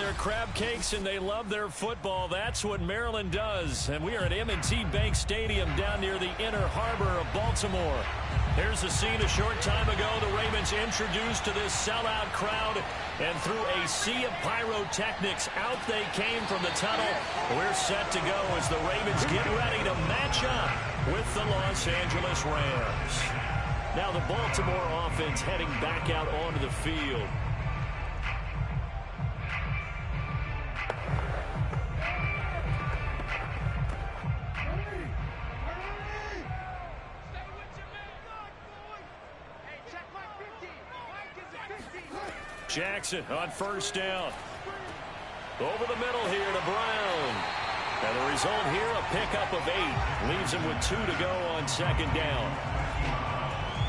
their crab cakes and they love their football. That's what Maryland does. And we are at M&T Bank Stadium down near the Inner Harbor of Baltimore. Here's the scene a short time ago. The Ravens introduced to this sellout crowd, and through a sea of pyrotechnics, out they came from the tunnel. We're set to go as the Ravens get ready to match up with the Los Angeles Rams. Now the Baltimore offense heading back out onto the field. Jackson on first down. Over the middle here to Brown. And the result here, a pickup of 8. Leaves him with 2 to go on second down.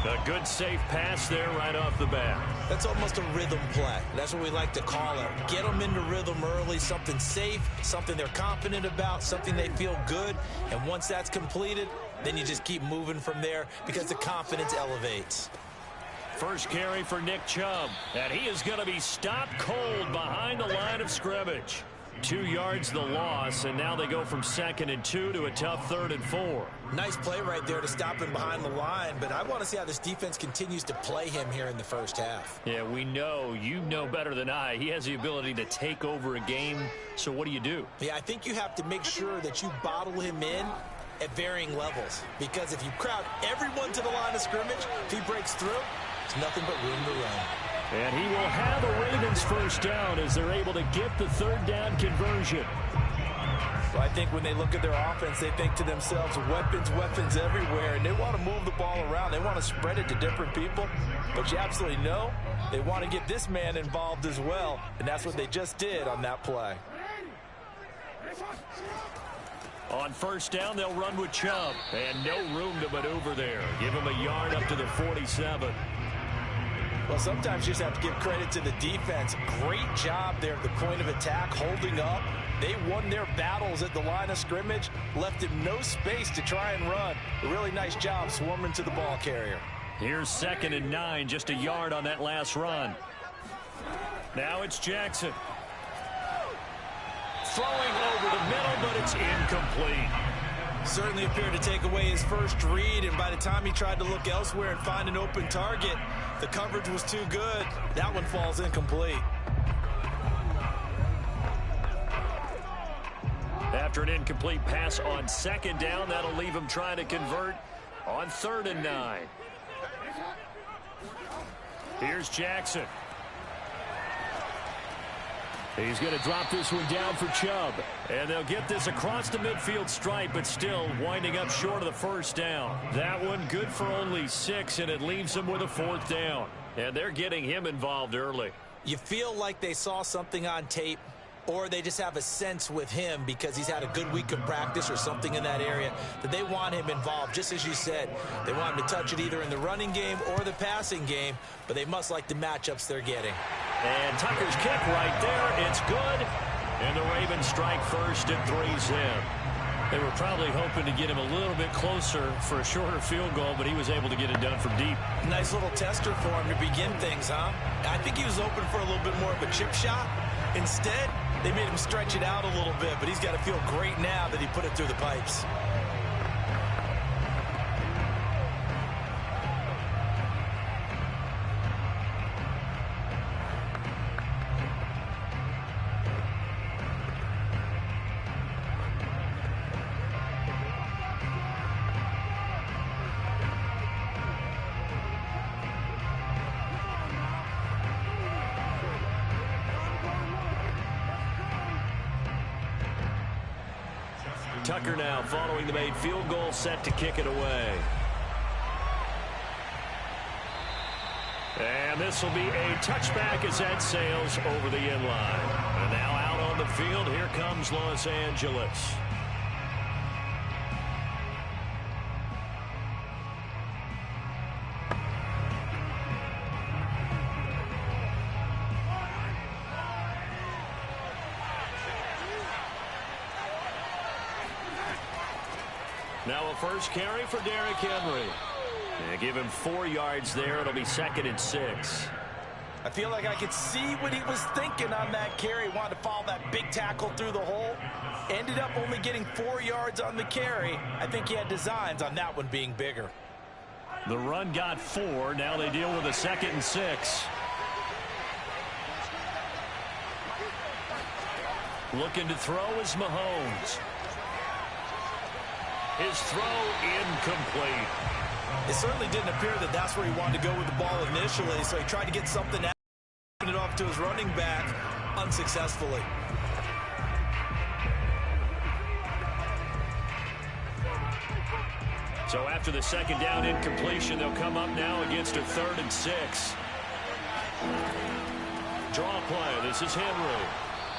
A good safe pass there right off the bat. That's almost a rhythm play. That's what we like to call it. Get them into rhythm early, something safe, something they're confident about, something they feel good. And once that's completed, then you just keep moving from there because the confidence elevates. First carry for Nick Chubb, and he is going to be stopped cold behind the line of scrimmage. 2 yards the loss, and now they go from 2nd and 2 to a tough 3rd and 4. Nice play right there to stop him behind the line, but I want to see how this defense continues to play him here in the first half. Yeah, we know. You know better than I. He has the ability to take over a game, so what do? Yeah, I think you have to make sure that you bottle him in at varying levels, because if you crowd everyone to the line of scrimmage, if he breaks through, it's nothing but room to run. And he will have a Ravens first down as they're able to get the 3rd down conversion. Well, I think when they look at their offense, they think to themselves, weapons everywhere, and they want to move the ball around. They want to spread it to different people, but you absolutely know they want to get this man involved as well, and that's what they just did on that play. On first down, they'll run with Chubb, and no room to maneuver there. Give him a yard up to the 47. Well, sometimes you just have to give credit to the defense. Great job there at the point of attack, holding up. They won their battles at the line of scrimmage, left him no space to try and run. A really nice job swarming to the ball carrier. Here's 2nd and 9, just a yard on that last run. Now it's Jackson. Throwing over the middle, but it's incomplete. Certainly appeared to take away his first read, and by the time he tried to look elsewhere and find an open target, the coverage was too good. That one falls incomplete. After an incomplete pass on 2nd down, that'll leave him trying to convert on 3rd and 9. Here's Jackson. He's going to drop this one down for Chubb. And they'll get this across the midfield stripe, but still winding up short of the first down. That one good for only 6, and it leaves them with a 4th down. And they're getting him involved early. You feel like they saw something on tape, or they just have a sense with him because he's had a good week of practice or something in that area that they want him involved. Just as you said, they want him to touch it either in the running game or the passing game, but they must like the matchups they're getting. And Tucker's kick right there. It's good. And the Ravens strike first at 3-zip. They were probably hoping to get him a little bit closer for a shorter field goal, but he was able to get it done from deep. Nice little tester for him to begin things, huh? I think he was open for a little bit more of a chip shot. Instead, they made him stretch it out a little bit, but he's got to feel great now that he put it through the pipes. Tucker now following the made field goal, set to kick it away. And this will be a touchback as that sails over the end line. And now out on the field, here comes Los Angeles. Now a first carry for Derrick Henry. And give him 4 yards there. It'll be 2nd and 6. I feel like I could see what he was thinking on that carry. Wanted to follow that big tackle through the hole. Ended up only getting 4 yards on the carry. I think he had designs on that one being bigger. The run got 4. Now they deal with a 2nd and 6. Looking to throw is Mahomes. His throw incomplete. It certainly didn't appear that that's where he wanted to go with the ball initially, so he tried to get something out, it off to his running back unsuccessfully. So after the 2nd down incompletion, they'll come up now against a 3rd and 6. Draw play. This is Henry.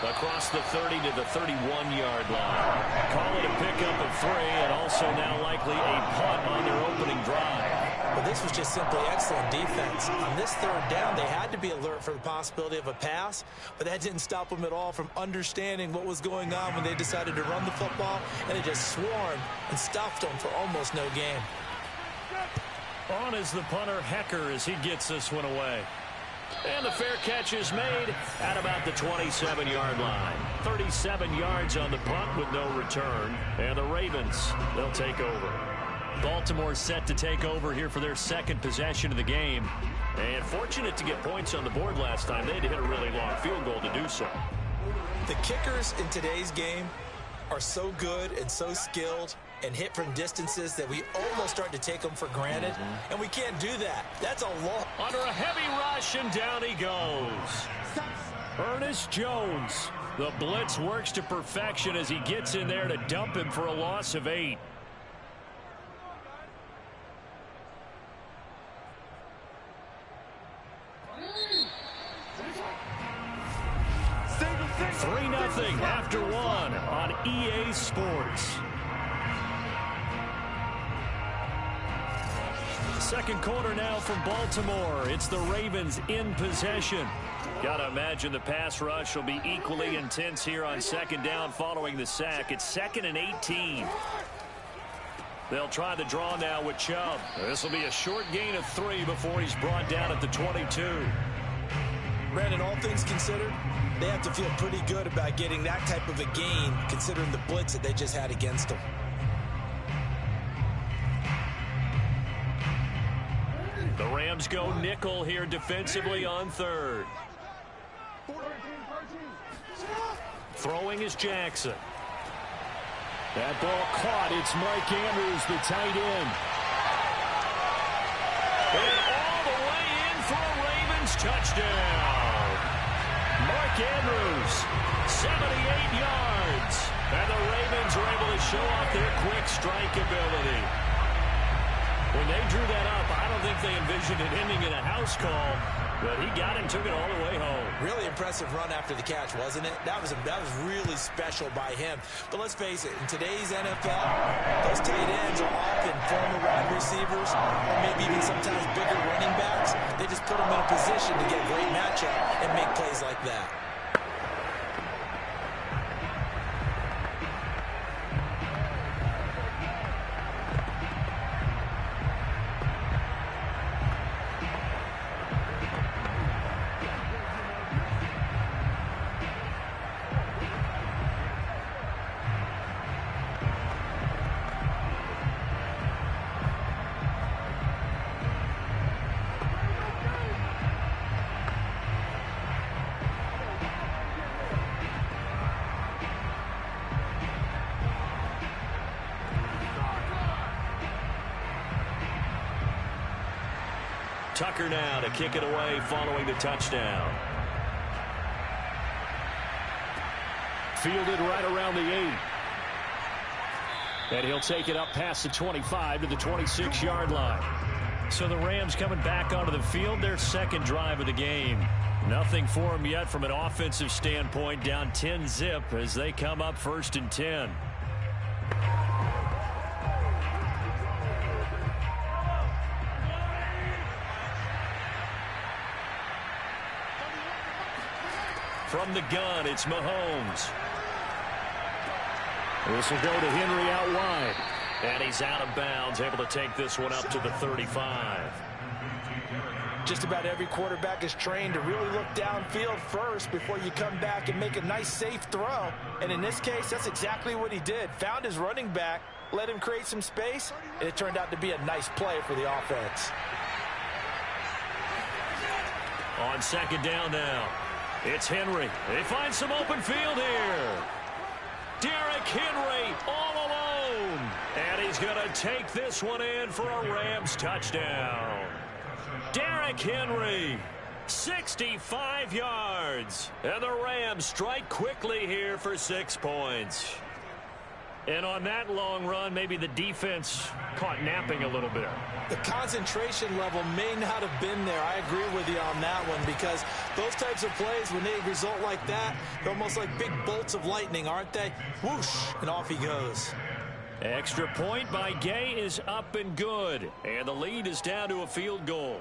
Across the 30 to the 31-yard line. Call it a pickup of 3, and also now likely a punt on their opening drive. Well, this was just simply excellent defense. On this 3rd down, they had to be alert for the possibility of a pass, but that didn't stop them at all from understanding what was going on when they decided to run the football, and they just swarmed and stuffed them for almost no gain. On is the punter, Hecker, as he gets this one away. And the fair catch is made at about the 27-yard line. 37 yards on the punt with no return. And the Ravens, they'll take over. Baltimore set to take over here for their 2nd possession of the game. And fortunate to get points on the board last time. They had to hit a really long field goal to do so. The kickers in today's game are so good and so skilled and hit from distances that we almost start to take them for granted, and we can't do that. That's a long. Under a heavy rush, and down he goes. Ernest Jones. The blitz works to perfection as he gets in there to dump him for a loss of 8. Three nothing after 1 on EA Sports. Second quarter now from Baltimore. It's the Ravens in possession. Got to imagine the pass rush will be equally intense here on 2nd down following the sack. It's 2nd and 18. They'll try the draw now with Chubb. This will be a short gain of 3 before he's brought down at the 22. Brandon, all things considered, they have to feel pretty good about getting that type of a gain considering the blitz that they just had against them. The Rams go nickel here defensively on 3rd. Throwing is Jackson. That ball caught. It's Mike Andrews, the tight end. And all the way in for a Ravens touchdown. Mark Andrews, 78 yards. And the Ravens are able to show off their quick strike ability. When they drew that up, I don't think they envisioned it ending in a house call, but he got it and took it all the way home. Really impressive run after the catch, wasn't it? That was really special by him. But let's face it, in today's NFL, those tight ends are often former wide receivers or maybe even sometimes bigger running backs. They just put them in a position to get a great matchup and make plays like that. Tucker now to kick it away following the touchdown. Fielded right around the 8. And he'll take it up past the 25 to the 26-yard line. So the Rams coming back onto the field, their 2nd drive of the game. Nothing for them yet from an offensive standpoint, down 10-zip as they come up 1st and 10. From the gun, it's Mahomes. This will go to Henry out wide. And he's out of bounds, able to take this one up to the 35. Just about every quarterback is trained to really look downfield first before you come back and make a nice, safe throw. And in this case, that's exactly what he did. Found his running back, let him create some space, and it turned out to be a nice play for the offense. On second down now, it's Henry. They find some open field here. Derrick Henry all alone. And he's going to take this one in for a Rams touchdown. Derrick Henry, 65 yards. And the Rams strike quickly here for 6 points. And on that long run, maybe the defense caught napping a little bit. The concentration level may not have been there. I agree with you on that one, because those types of plays, when they result like that, they're almost like big bolts of lightning, aren't they? Whoosh, and off he goes. Extra point by Gay is up and good. And the lead is down to a field goal.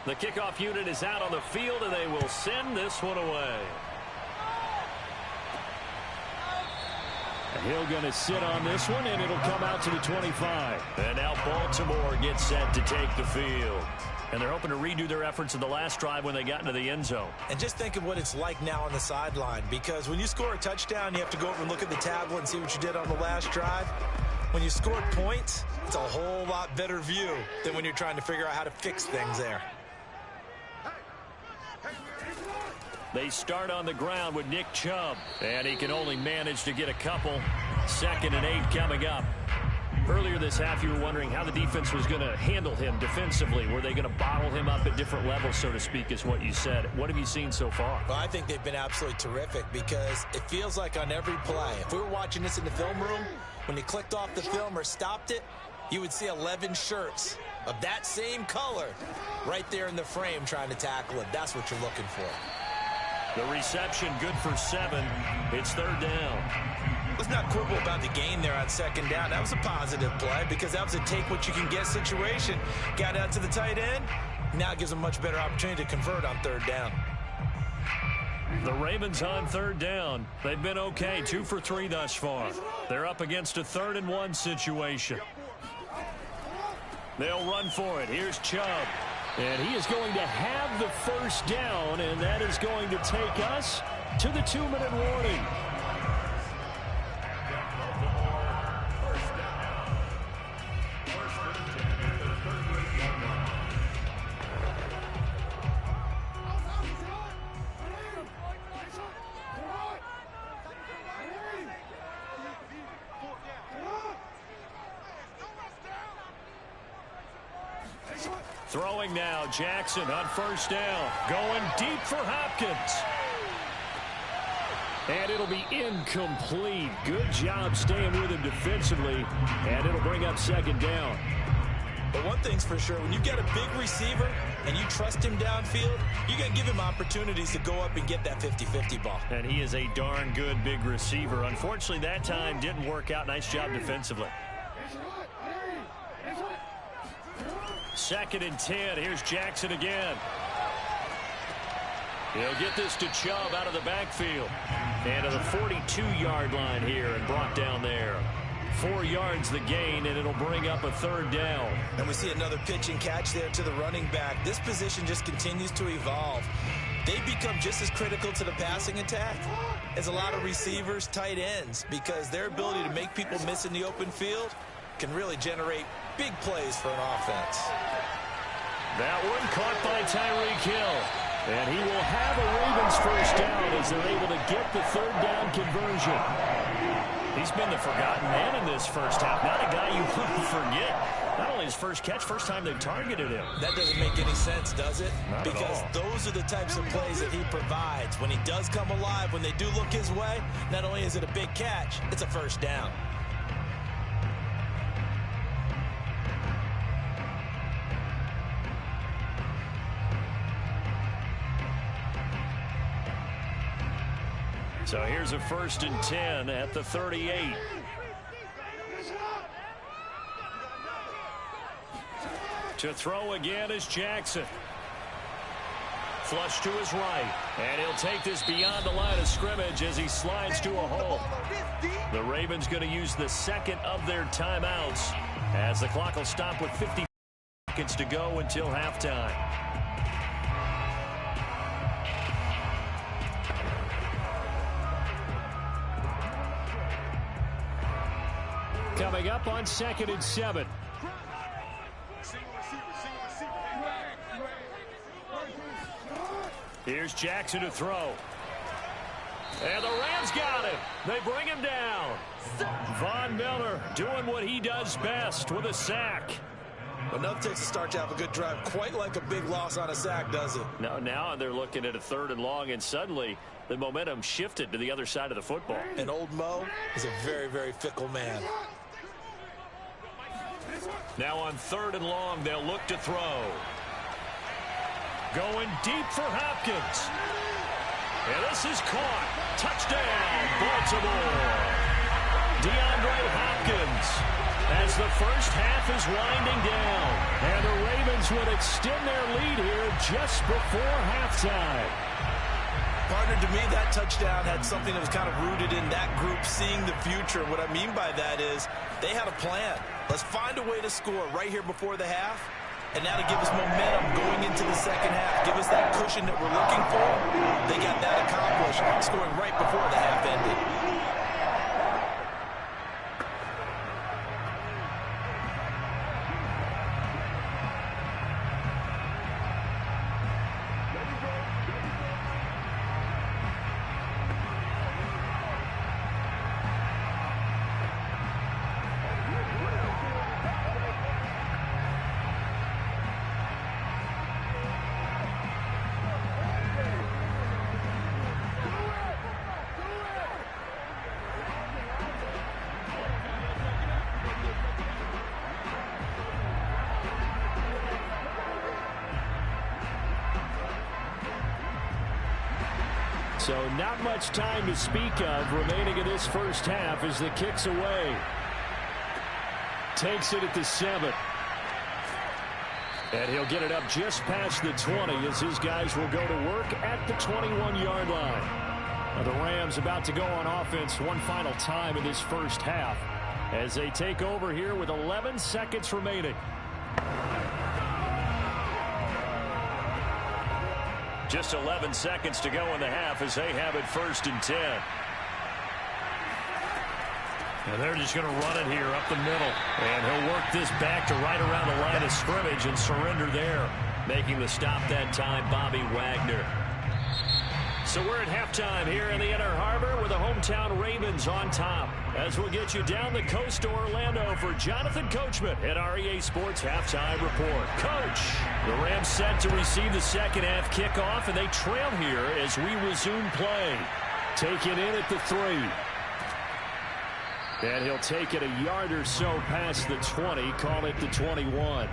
The kickoff unit is out on the field, and they will send this one away. And he'll going to sit on this one, and it'll come out to the 25. And now Baltimore gets set to take the field. And they're hoping to redo their efforts in the last drive when they got into the end zone. And just think of what it's like now on the sideline, because when you score a touchdown, you have to go over and look at the tablet and see what you did on the last drive. When you score points, it's a whole lot better view than when you're trying to figure out how to fix things there. They start on the ground with Nick Chubb, and he can only manage to get a couple. 2nd and 8 coming up. Earlier this half, you were wondering how the defense was going to handle him defensively. Were they going to bottle him up at different levels, so to speak, is what you said. What have you seen so far? Well, I think they've been absolutely terrific, because it feels like on every play, if we were watching this in the film room, when you clicked off the film or stopped it, you would see 11 shirts of that same color right there in the frame trying to tackle it. That's what you're looking for. The reception good for 7. It's 3rd down. Let's not quibble about the gain there on 2nd down. That was a positive play, because that was a take-what-you-can-get situation. Got out to the tight end. Now it gives them a much better opportunity to convert on 3rd down. The Ravens on 3rd down. They've been okay, 2 for 3 thus far. They're up against a 3rd and 1 situation. They'll run for it. Here's Chubb. And he is going to have the first down, and that is going to take us to the 2-minute warning. Throwing now, Jackson on 1st down. Going deep for Hopkins. And it'll be incomplete. Good job staying with him defensively. And it'll bring up 2nd down. But one thing's for sure, when you get a big receiver and you trust him downfield, you're going to give him opportunities to go up and get that 50-50 ball. And he is a darn good big receiver. Unfortunately, that time didn't work out. Nice job defensively. 2nd and 10. Here's Jackson again. He'll get this to Chubb out of the backfield. And to the 42-yard line here and brought down there. 4 yards the gain, and it'll bring up a 3rd down. And we see another pitch and catch there to the running back. This position just continues to evolve. They become just as critical to the passing attack as a lot of receivers, tight ends, because their ability to make people miss in the open field can really generate big plays for an offense. That one caught by Tyreek Hill. And he will have a Ravens first down as they're able to get the 3rd down conversion. He's been the forgotten man in this first half. Not a guy you want to forget. Not only only his first catch, first time they've targeted him. That doesn't make any sense, does it? Not at because all. Those are the types of plays that he provides. When he does come alive, when they do look his way, not only is it a big catch, it's a first down. So here's a 1st and 10 at the 38. To throw again is Jackson. Flush to his right. And he'll take this beyond the line of scrimmage as he slides to a hole. The Ravens going to use the second of their timeouts as the clock will stop with 50 seconds to go until halftime. Coming up on 2nd and 7. Here's Jackson to throw. And the Rams got him. They bring him down. Von Miller doing what he does best with a sack. But nothing takes a start to have a good drive quite like a big loss on a sack, does it? No, now they're looking at a 3rd and long, and suddenly the momentum shifted to the other side of the football. And old Mo is a very, very fickle man. Now on 3rd and long, they'll look to throw. Going deep for Hopkins. And this is caught. Touchdown, Baltimore. DeAndre Hopkins as the first half is winding down. And the Ravens would extend their lead here just before halftime. Partner, to me, that touchdown had something that was kind of rooted in that group seeing the future. What I mean by that is they had a plan. Let's find a way to score right here before the half. And now to give us momentum going into the second half. Give us that cushion that we're looking for. They got that accomplished, scoring right before the half ended. So not much time to speak of remaining in this first half as the kick's away. Takes it at the 7. And he'll get it up just past the 20 as his guys will go to work at the 21-yard line. Now the Rams about to go on offense one final time in this first half as they take over here with 11 seconds remaining. Just 11 seconds to go in the half as they have it 1st and 10. And they're just going to run it here up the middle. And he'll work this back to right around the line of scrimmage and surrender there. Making the stop that time, Bobby Wagner. So we're at halftime here in the Inner Harbor with the hometown Ravens on top. As we'll get you down the coast to Orlando for Jonathan Coachman at our EA Sports Halftime Report. Coach, the Rams set to receive the second half kickoff, and they trail here as we resume play. Take it in at the 3. And he'll take it a yard or so past the 20, call it the 21.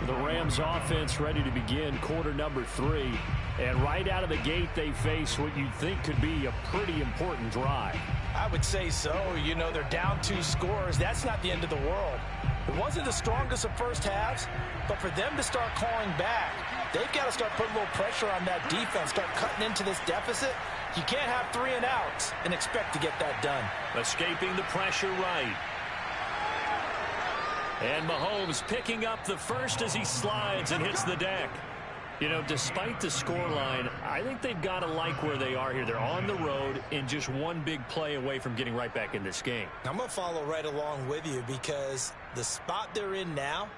The Rams offense ready to begin quarter number 3. And right out of the gate, they face what you'd think could be a pretty important drive. I would say so. You know, they're down 2 scores. That's not the end of the world. It wasn't the strongest of first halves, but for them to start calling back, they've got to start putting a little pressure on that defense, start cutting into this deficit. You can't have 3 and outs and expect to get that done. Escaping the pressure right. And Mahomes picking up the first as he slides and hits the deck. You know, despite the scoreline, I think they've got to like where they are here. They're on the road and just one big play away from getting right back in this game. I'm going to follow right along with you because the spot they're in now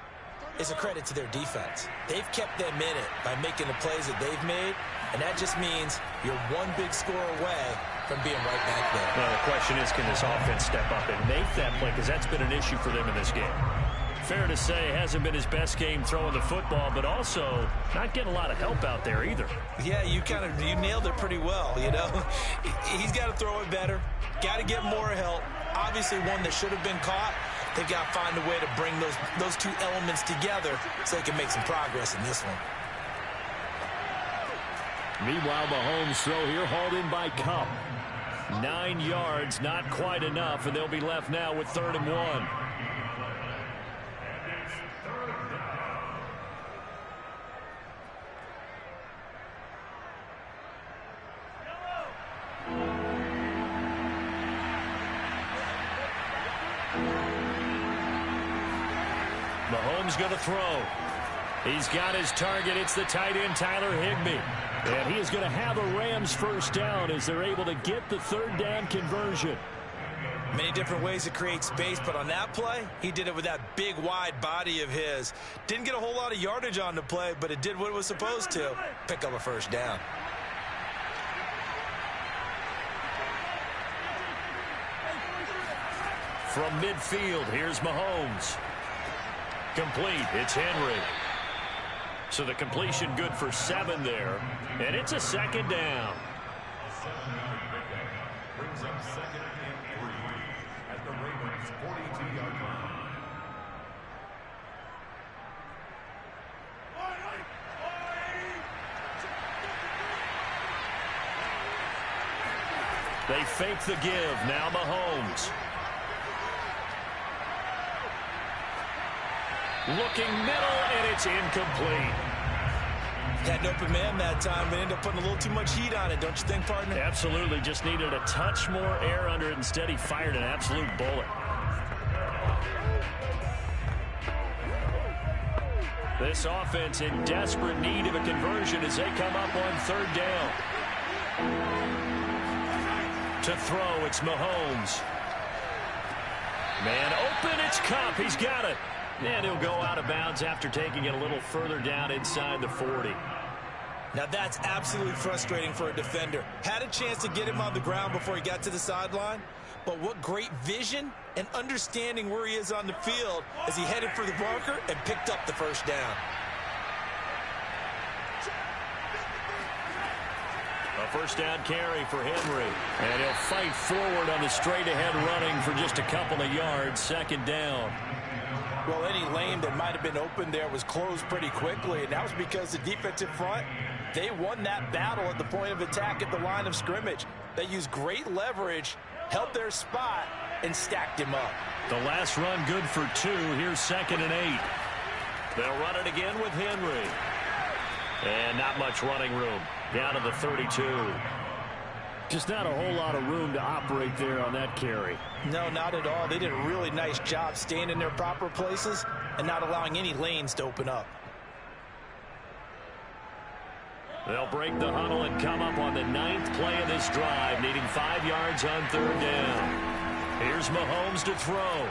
is a credit to their defense. They've kept them in it by making the plays that they've made, and that just means you're one big score away from being right back there. Well, the question is, can this offense step up and make that play? Because that's been an issue for them in this game. fair to say hasn't been his best game throwing the football, but also not getting a lot of help out there either. Yeah, you nailed it pretty well, you know. He's got to throw it better, got to get more help. Obviously one that should have been caught. They've got to find a way to bring those two elements together so they can make some progress in this one. Meanwhile, Mahomes' throw here hauled in by Cup. 9 yards, not quite enough, and they'll be left now with 3rd and 1. Mahomes going to throw. He's got his target. It's the tight end, Tyler Higbee. And he is going to have a Rams first down as they're able to get the 3rd down conversion. Many different ways to create space, but on that play, he did it with that big, wide body of his. Didn't get a whole lot of yardage on the play, but it did what it was supposed to. Pick up a first down. From midfield, here's Mahomes. Complete. It's Henry. So the completion good for 7 there. And it's a 2nd down. Brings up 2nd and 3 at the Ravens' 42-yard line. They fake the give. Now Mahomes. Looking middle, and it's incomplete. Had an open man that time, but ended up putting a little too much heat on it, don't you think, partner? Absolutely. Just needed a touch more air under it. Instead, he fired an absolute bullet. This offense in desperate need of a conversion as they come up on 3rd down. To throw, it's Mahomes. Man open, it's Cup. He's got it. And he'll go out of bounds after taking it a little further down inside the 40. Now that's absolutely frustrating for a defender. Had a chance to get him on the ground before he got to the sideline, but what great vision and understanding where he is on the field as he headed for the marker and picked up the first down. A first down carry for Henry. And he'll fight forward on the straight-ahead running for just a couple of yards. 2nd down. Well, any lane that might have been open there was closed pretty quickly, and that was because the defensive front, they won that battle at the point of attack at the line of scrimmage. They used great leverage, held their spot, and stacked him up. The last run good for 2. Here's 2nd and 8. They'll run it again with Henry. And not much running room. Down to the 32. Just not a whole lot of room to operate there on that carry. No, not at all. They did a really nice job staying in their proper places and not allowing any lanes to open up. They'll break the huddle and come up on the 9th play of this drive, needing 5 yards on 3rd down. Here's Mahomes to throw.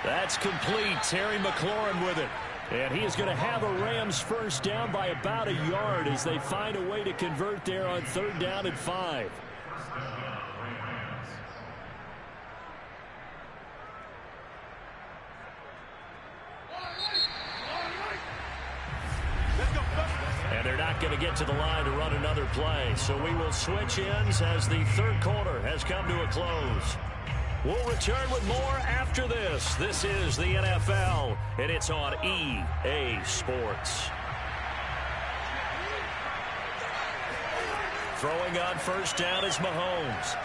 That's complete. Terry McLaurin with it. And he is going to have a Rams first down by about a yard as they find a way to convert there on 3rd down and 5. And they're not going to get to the line to run another play. So we will switch ends as the 3rd quarter has come to a close. We'll return with more after this. This is the NFL, and it's on EA Sports. Throwing on first down is Mahomes.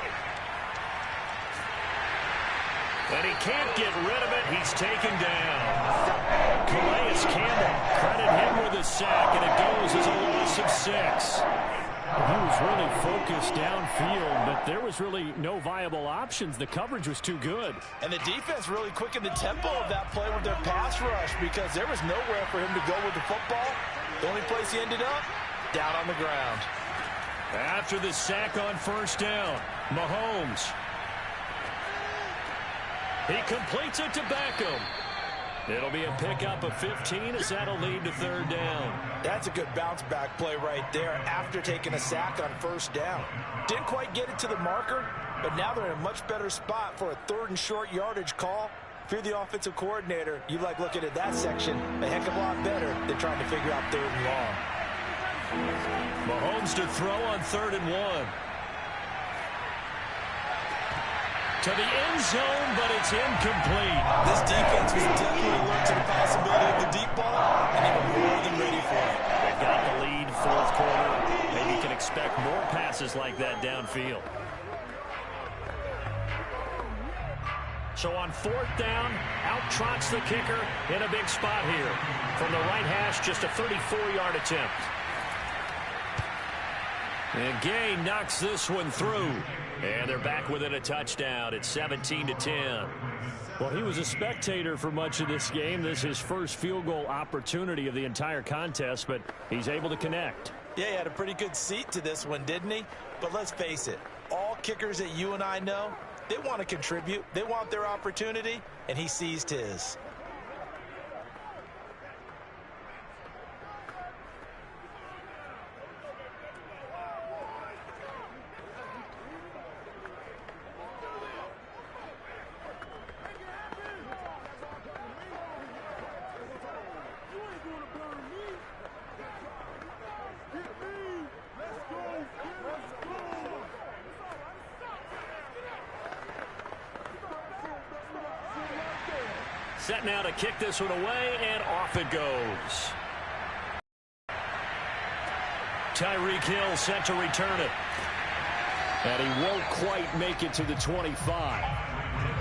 And he can't get rid of it. He's taken down. Calais Campbell, credit him with a sack, and it goes as a loss of 6. He was really focused downfield, but there was really no viable options. The coverage was too good. And the defense really quickened the tempo of that play with their pass rush because there was nowhere for him to go with the football. The only place he ended up, down on the ground. After the sack on first down, Mahomes. He completes it to Beckham. It'll be a pickup of 15 as that'll lead to 3rd down. That's a good bounce-back play right there after taking a sack on first down. Didn't quite get it to the marker, but now they're in a much better spot for a 3rd and short yardage call. If you're the offensive coordinator, you like looking at that section a heck of a lot better than trying to figure out 3rd and long. Mahomes to throw on 3rd and 1. To the end zone, but it's incomplete. This defense was definitely alert to the possibility of the deep ball, and they were more than ready for it. They've got the lead, 4th quarter. Maybe you can expect more passes like that downfield. So on 4th down, out trots the kicker in a big spot here. From the right hash, just a 34-yard attempt. And Gay knocks this one through. And they're back within a touchdown. It's 17-10. Well, he was a spectator for much of this game. This is his first field goal opportunity of the entire contest, but he's able to connect. Yeah, he had a pretty good seat to this one, didn't he? But let's face it, all kickers that you and I know, they want to contribute. They want their opportunity, and he seized his. Set now to kick this one away, and off it goes. Tyreek Hill set to return it. And he won't quite make it to the 25.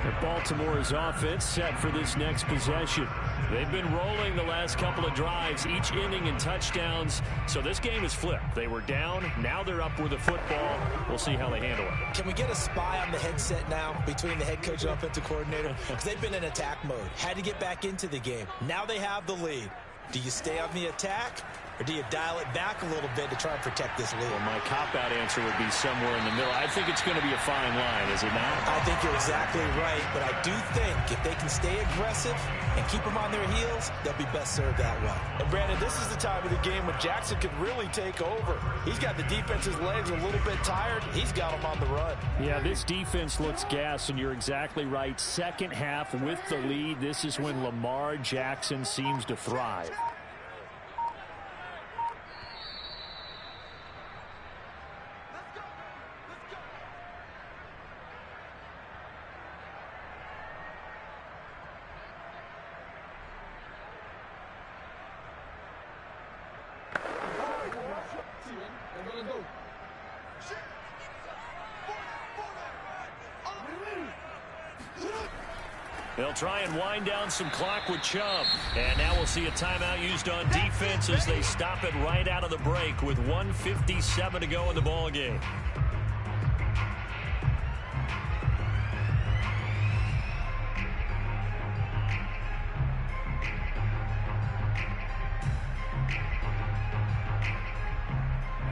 And Baltimore's offense set for this next possession. They've been rolling the last couple of drives, each inning in touchdowns. So this game is flipped. They were down. Now they're up with the football. We'll see how they handle it. Can we get a spy on the headset now between the head coach and offensive coordinator? Because they've been in attack mode. Had to get back into the game. Now they have the lead. Do you stay on the attack, or do you dial it back a little bit to try and protect this lead? Well, my cop-out answer would be somewhere in the middle. I think it's going to be a fine line, is it not? I think you're exactly right, but I do think if they can stay aggressive and keep them on their heels, they'll be best served that way. And Brandon, this is the time of the game when Jackson could really take over. He's got the defense's legs a little bit tired. He's got them on the run. Yeah, this defense looks gassed, and you're exactly right. Second half with the lead, this is when Lamar Jackson seems to thrive. They'll try and wind down some clock with Chubb. And now we'll see a timeout used on defense as they stop it right out of the break with 1:57 to go in the ball game.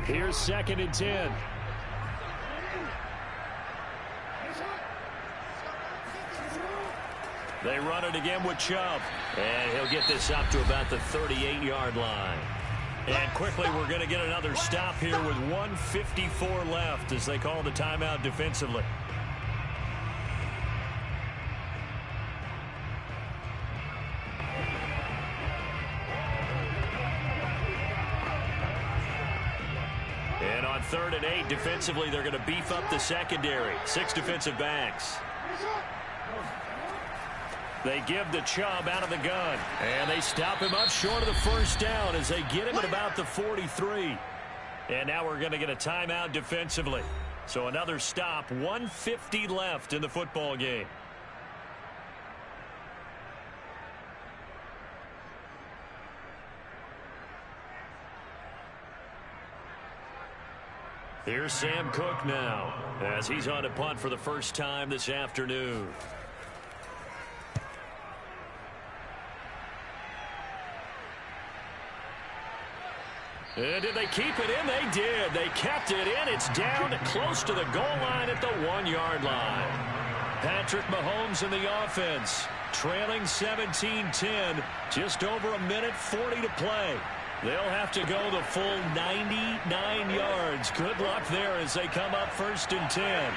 Here's 2nd and 10. They run it again with Chubb. And he'll get this up to about the 38-yard line. And quickly, we're going to get another stop here with 1:54 left as they call the timeout defensively. And on 3rd and 8, defensively, they're going to beef up the secondary. 6 defensive backs. They give the Chubb out of the gun. And they stop him up short of the first down as they get him at about the 43. And now we're going to get a timeout defensively. So another stop, 1:50 left in the football game. Here's Sam Cook now as he's on to punt for the first time this afternoon. And did they keep it in? They did. They kept it in. It's down close to the goal line at the 1-yard line. Patrick Mahomes in the offense, trailing 17-10, just over a minute 40 to play. They'll have to go the full 99 yards. Good luck there as they come up 1st and 10.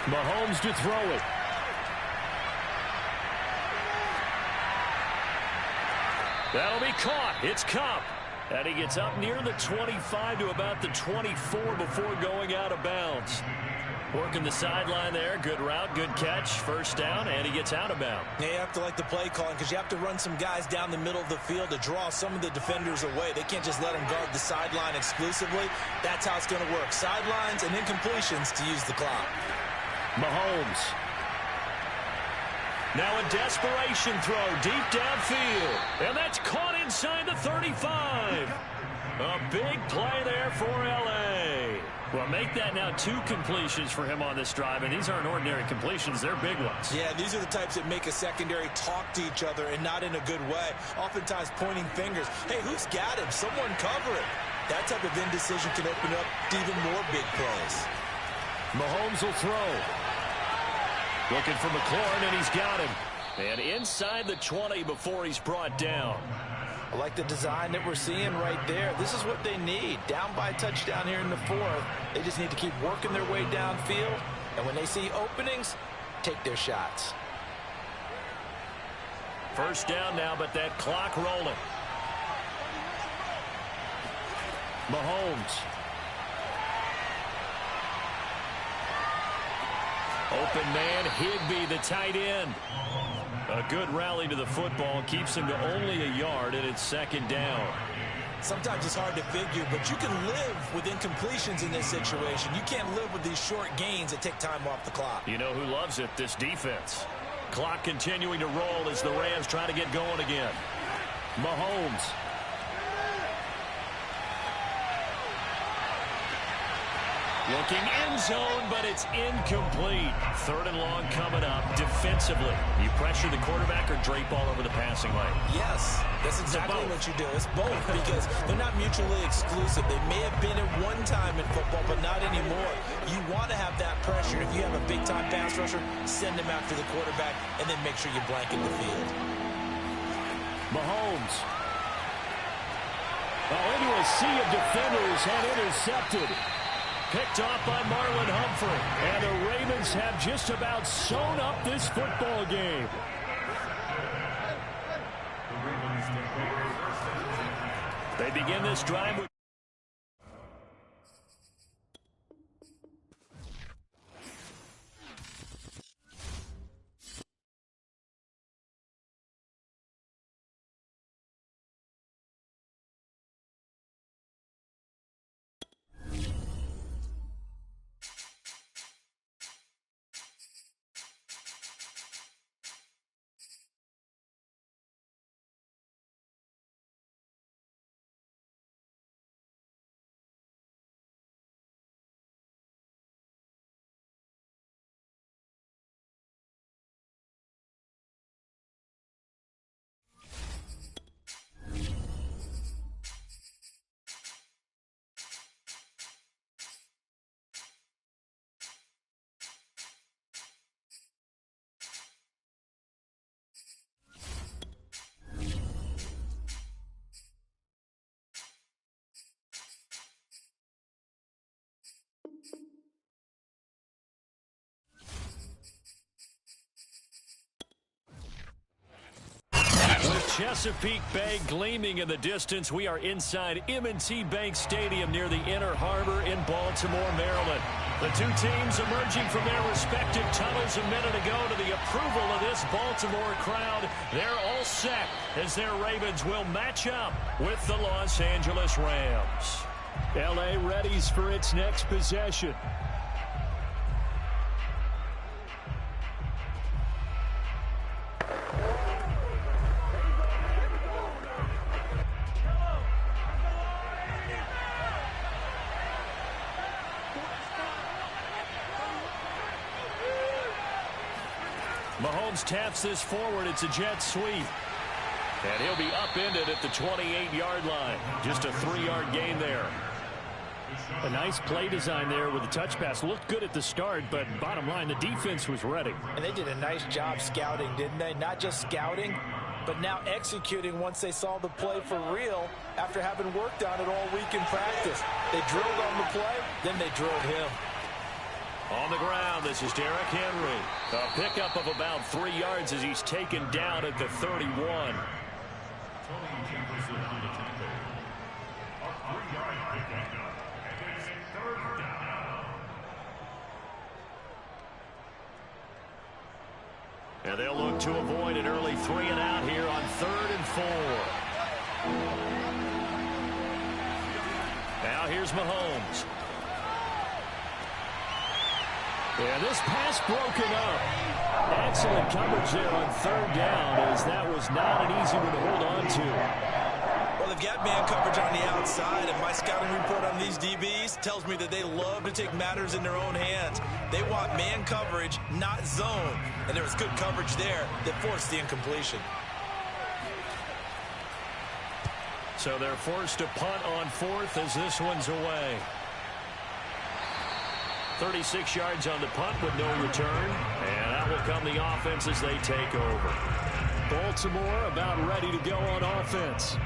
Mahomes to throw it. That'll be caught. It's Kupp. And he gets up near the 25 to about the 24 before going out of bounds. Working the sideline there. Good route, good catch. First down, and he gets out of bounds. Yeah, you have to like the play calling because you have to run some guys down the middle of the field to draw some of the defenders away. They can't just let them guard the sideline exclusively. That's how it's going to work. Sidelines and incompletions to use the clock. Mahomes. Now a desperation throw deep downfield. And that's caught inside the 35. A big play there for L.A. Well, make that now 2 completions for him on this drive, and these aren't ordinary completions. They're big ones. Yeah, these are the types that make a secondary talk to each other and not in a good way. Oftentimes pointing fingers. Hey, who's got him? Someone cover it. That type of indecision can open up to even more big plays. Mahomes will throw. Looking for McLaurin, and he's got him. And inside the 20 before he's brought down. I like the design that we're seeing right there. This is what they need. Down by a touchdown here in the 4th. They just need to keep working their way downfield. And when they see openings, take their shots. First down now, but that clock rolling. Mahomes. Open man, Higbee, the tight end. A good rally to the football keeps him to only a yard, and it's second down. Sometimes it's hard to figure, but you can live with incompletions in this situation. You can't live with these short gains that take time off the clock. You know who loves it? This defense. Clock continuing to roll as the Rams try to get going again. Mahomes. Looking end zone, but it's incomplete. 3rd and long coming up defensively. You pressure the quarterback or drape all over the passing lane? Yes, that's exactly what you do. It's both because they're not mutually exclusive. They may have been at one time in football, but not anymore. You want to have that pressure. If you have a big-time pass rusher, send him after the quarterback, and then make sure you blanket the field. Mahomes. Into a sea of defenders and intercepted. Picked off by Marlon Humphrey. And the Ravens have just about sewn up this football game. They begin this drive with Chesapeake Bay gleaming in the distance. We are inside M&T Bank Stadium near the Inner Harbor in Baltimore, Maryland. The two teams emerging from their respective tunnels a minute ago to the approval of this Baltimore crowd. They're all set as their Ravens will match up with the Los Angeles Rams. L.A. readies for its next possession. Mahomes taps this forward. It's a jet sweep. And he'll be upended at the 28-yard line. Just a 3-yard gain there. A nice play design there with the touch pass. Looked good at the start, but bottom line, the defense was ready. And they did a nice job scouting, didn't they? Not just scouting, but now executing once they saw the play for real after having worked on it all week in practice. They drilled on the play, then they drilled him. On the ground, this is Derrick Henry. A pickup of about 3 yards as he's taken down at the 31. And they'll look to avoid an early 3 and out here on 3rd and 4. Now here's Mahomes. And this pass broken up. Excellent coverage there on 3rd down, as that was not an easy one to hold on to. Well, they've got man coverage on the outside, and my scouting report on these DBs tells me that they love to take matters in their own hands. They want man coverage, not zone. And there was good coverage there that forced the incompletion. So they're forced to punt on 4th as this one's away. 36 yards on the punt with no return. And out will come the offense as they take over. Baltimore about ready to go on offense.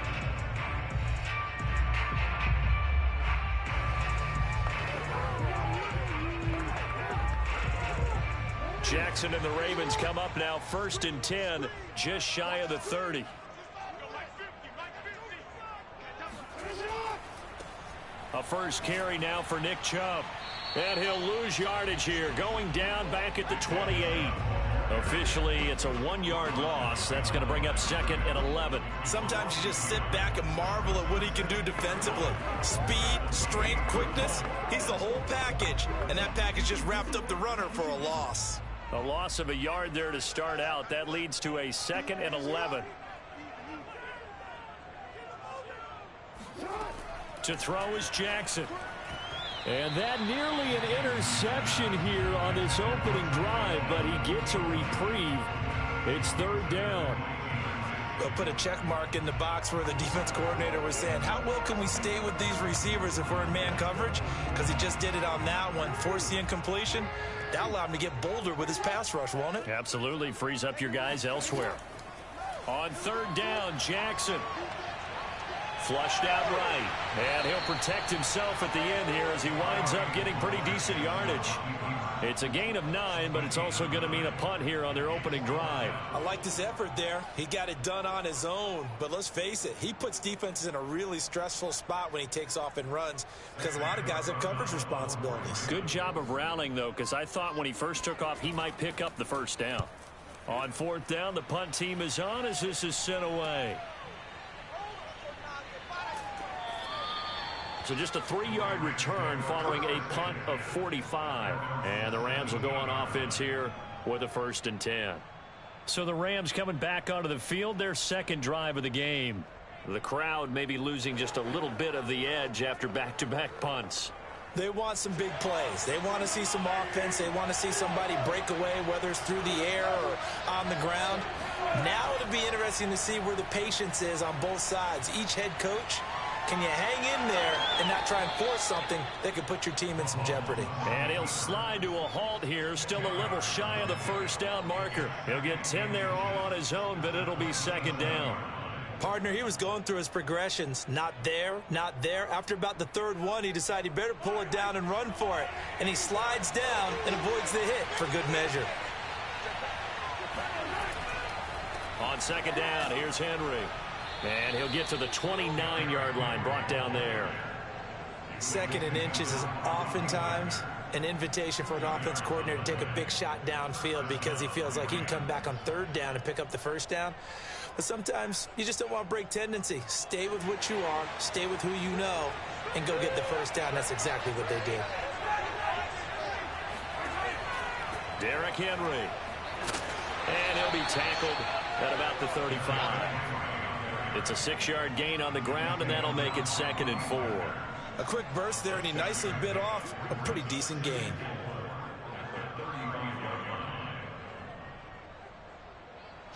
Jackson and the Ravens come up now 1st and 10, just shy of the 30. A first carry now for Nick Chubb. And he'll lose yardage here, going down back at the 28. Officially, it's a 1-yard loss. That's going to bring up 2nd and 11. Sometimes you just sit back and marvel at what he can do defensively. Speed, strength, quickness, he's the whole package. And that package just wrapped up the runner for a loss. A loss of a yard there to start out. That leads to a 2nd and 11. To throw is Jackson. And that nearly an interception here on this opening drive, but he gets a reprieve. It's 3rd down. They'll put a check mark in the box where the defense coordinator was saying, how well can we stay with these receivers if we're in man coverage? Because he just did it on that one, forced the incompletion. That'll allow him to get bolder with his pass rush, won't it? Absolutely. Frees up your guys elsewhere. On 3rd down, Jackson. Flushed out right. And he'll protect himself at the end here as he winds up getting pretty decent yardage. It's a gain of 9, but it's also going to mean a punt here on their opening drive. I like this effort there. He got it done on his own. But let's face it, he puts defenses in a really stressful spot when he takes off and runs because a lot of guys have coverage responsibilities. Good job of rallying, though, because I thought when he first took off, he might pick up the first down. On 4th down, the punt team is on as this is sent away. So just a 3-yard return following a punt of 45. And the Rams will go on offense here with a 1st and 10. So the Rams coming back onto the field, their 2nd drive of the game. The crowd may be losing just a little bit of the edge after back-to-back punts. They want some big plays. They want to see some offense. They want to see somebody break away, whether it's through the air or on the ground. Now it'll be interesting to see where the patience is on both sides. Each head coach, can you hang in there and not try and force something that could put your team in some jeopardy? And he'll slide to a halt here, still a little shy of the 1st down marker. He'll get 10 there all on his own, but it'll be 2nd down. Partner, he was going through his progressions. Not there, not there. After about the 3rd one, he decided he better pull it down and run for it. And he slides down and avoids the hit for good measure. On 2nd down, here's Henry. And he'll get to the 29-yard line, brought down there. 2nd and inches is oftentimes an invitation for an offense coordinator to take a big shot downfield because he feels like he can come back on 3rd down and pick up the 1st down. But sometimes you just don't want to break tendency. Stay with what you are, stay with who you know, and go get the 1st down. That's exactly what they did. Derrick Henry. And he'll be tackled at about the 35. It's a 6-yard gain on the ground, and that'll make it 2nd and 4. A quick burst there, and he nicely bit off a pretty decent gain.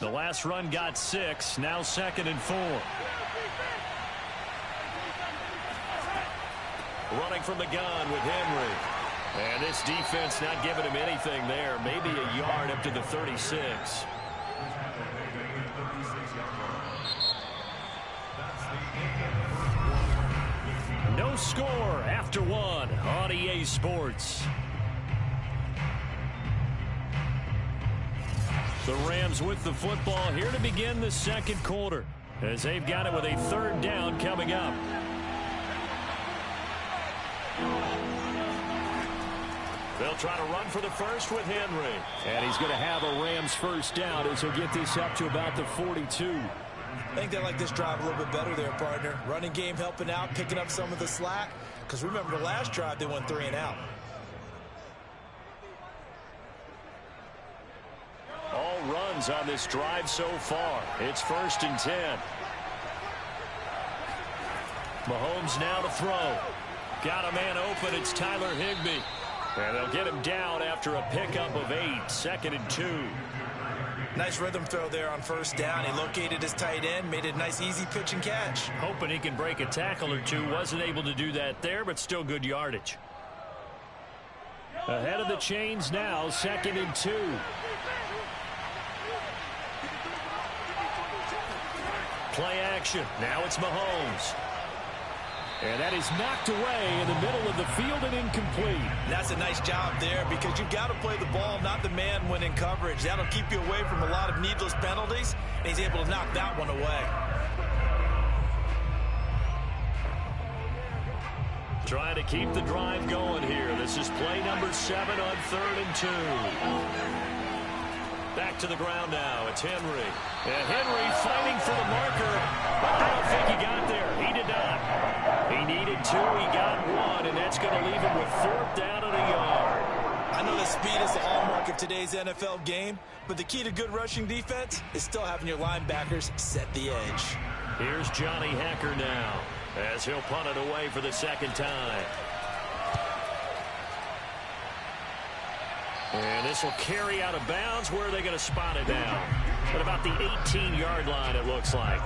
The last run got 6, now 2nd and 4. Running from the gun with Henry. And this defense not giving him anything there. Maybe a yard up to the 36. No score after 1 on EA Sports. The Rams with the football here to begin the second quarter, as they've got it with a 3rd down coming up. They'll try to run for the first with Henry. And he's going to have a Rams 1st down as he'll get this up to about the 42. I think they like this drive a little bit better there, partner. Running game helping out, picking up some of the slack. Because remember, the last drive, they went 3 and out. All runs on this drive so far. It's 1st and 10. Mahomes now to throw. Got a man open. It's Tyler Higbee. And they'll get him down after a pickup of 8. 2nd and 2. Nice rhythm throw there on 1st down. He located his tight end, made it a nice easy pitch and catch. Hoping he can break a tackle or two. Wasn't able to do that there, but still good yardage. Ahead of the chains now, 2nd and 2. Play action. Now it's Mahomes. And that is knocked away in the middle of the field and incomplete. That's a nice job there because you've got to play the ball, not the man when in coverage. That'll keep you away from a lot of needless penalties, and he's able to knock that one away. Trying to keep the drive going here. This is play number 7 on 3rd and 2. Back to the ground now. It's Henry. And Henry fighting for the marker. I don't think he got there. He did not. He needed 2. He got 1, and that's going to leave him with 4th down and a yard. I know that speed is the hallmark of today's NFL game, but the key to good rushing defense is still having your linebackers set the edge. Here's Johnny Hacker now as he'll punt it away for the 2nd time. And this will carry out of bounds. Where are they going to spot it now? At about the 18-yard line, it looks like.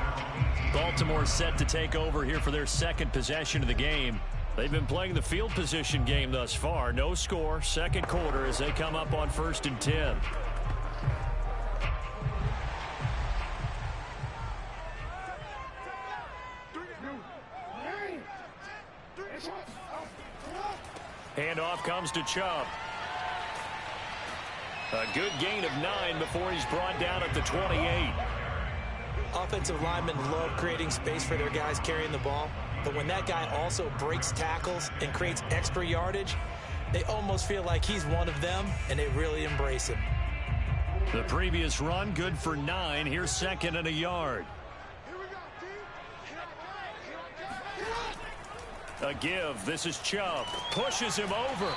Baltimore set to take over here for their 2nd possession of the game. They've been playing the field position game thus far. No score, 2nd quarter as they come up on 1st and 10. Handoff comes to Chubb. A good gain of 9 before he's brought down at the 28. Offensive linemen love creating space for their guys carrying the ball, but when that guy also breaks tackles and creates extra yardage, they almost feel like he's one of them, and they really embrace him. The previous run good for 9. Here's 2nd and a yard. A give. This is Chubb. Pushes him over.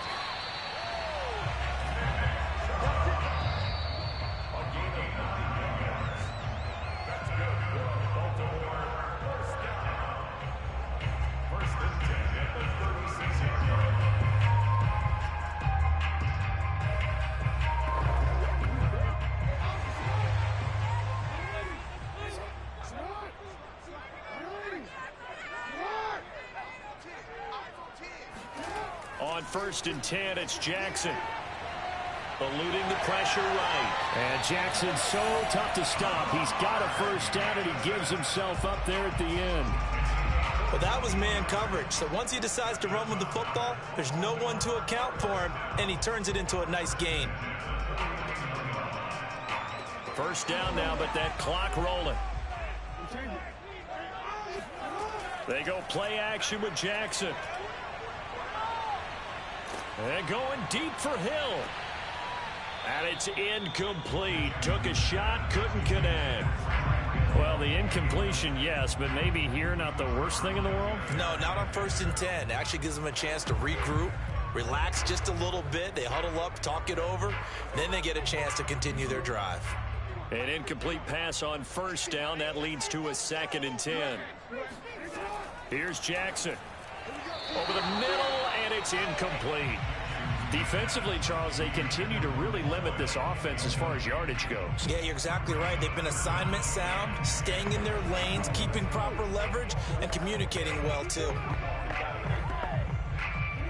On 1st and 10, it's Jackson. Eluding the pressure right. And Jackson's so tough to stop. He's got a 1st down, and he gives himself up there at the end. Well, that was man coverage. So once he decides to run with the football, there's no one to account for him, and he turns it into a nice gain. 1st down now, but that clock rolling. They go play action with Jackson. And going deep for Hill. And it's incomplete. Took a shot, couldn't connect. Well, the incompletion, yes, but maybe here not the worst thing in the world? No, not on 1st and 10. Actually gives them a chance to regroup, relax just a little bit. They huddle up, talk it over. Then they get a chance to continue their drive. An incomplete pass on 1st down. That leads to a 2nd and 10. Here's Jackson. Over the middle, and it's incomplete. Defensively, Charles, they continue to really limit this offense as far as yardage goes. Yeah, you're exactly right. They've been assignment sound, staying in their lanes, keeping proper leverage, and communicating well, too.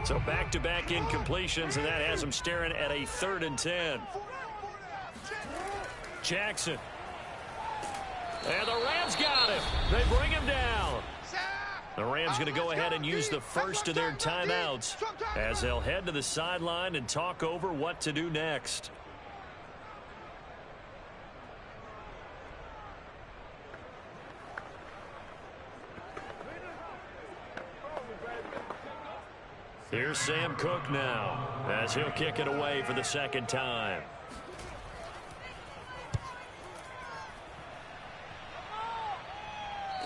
So back-to-back incompletions, and that has them staring at a 3rd and 10. Jackson. And the Rams got him. They bring him down. The Rams going to go ahead and use the first of their timeouts as they'll head to the sideline and talk over what to do next. Here's Sam Cook now as he'll kick it away for the second time.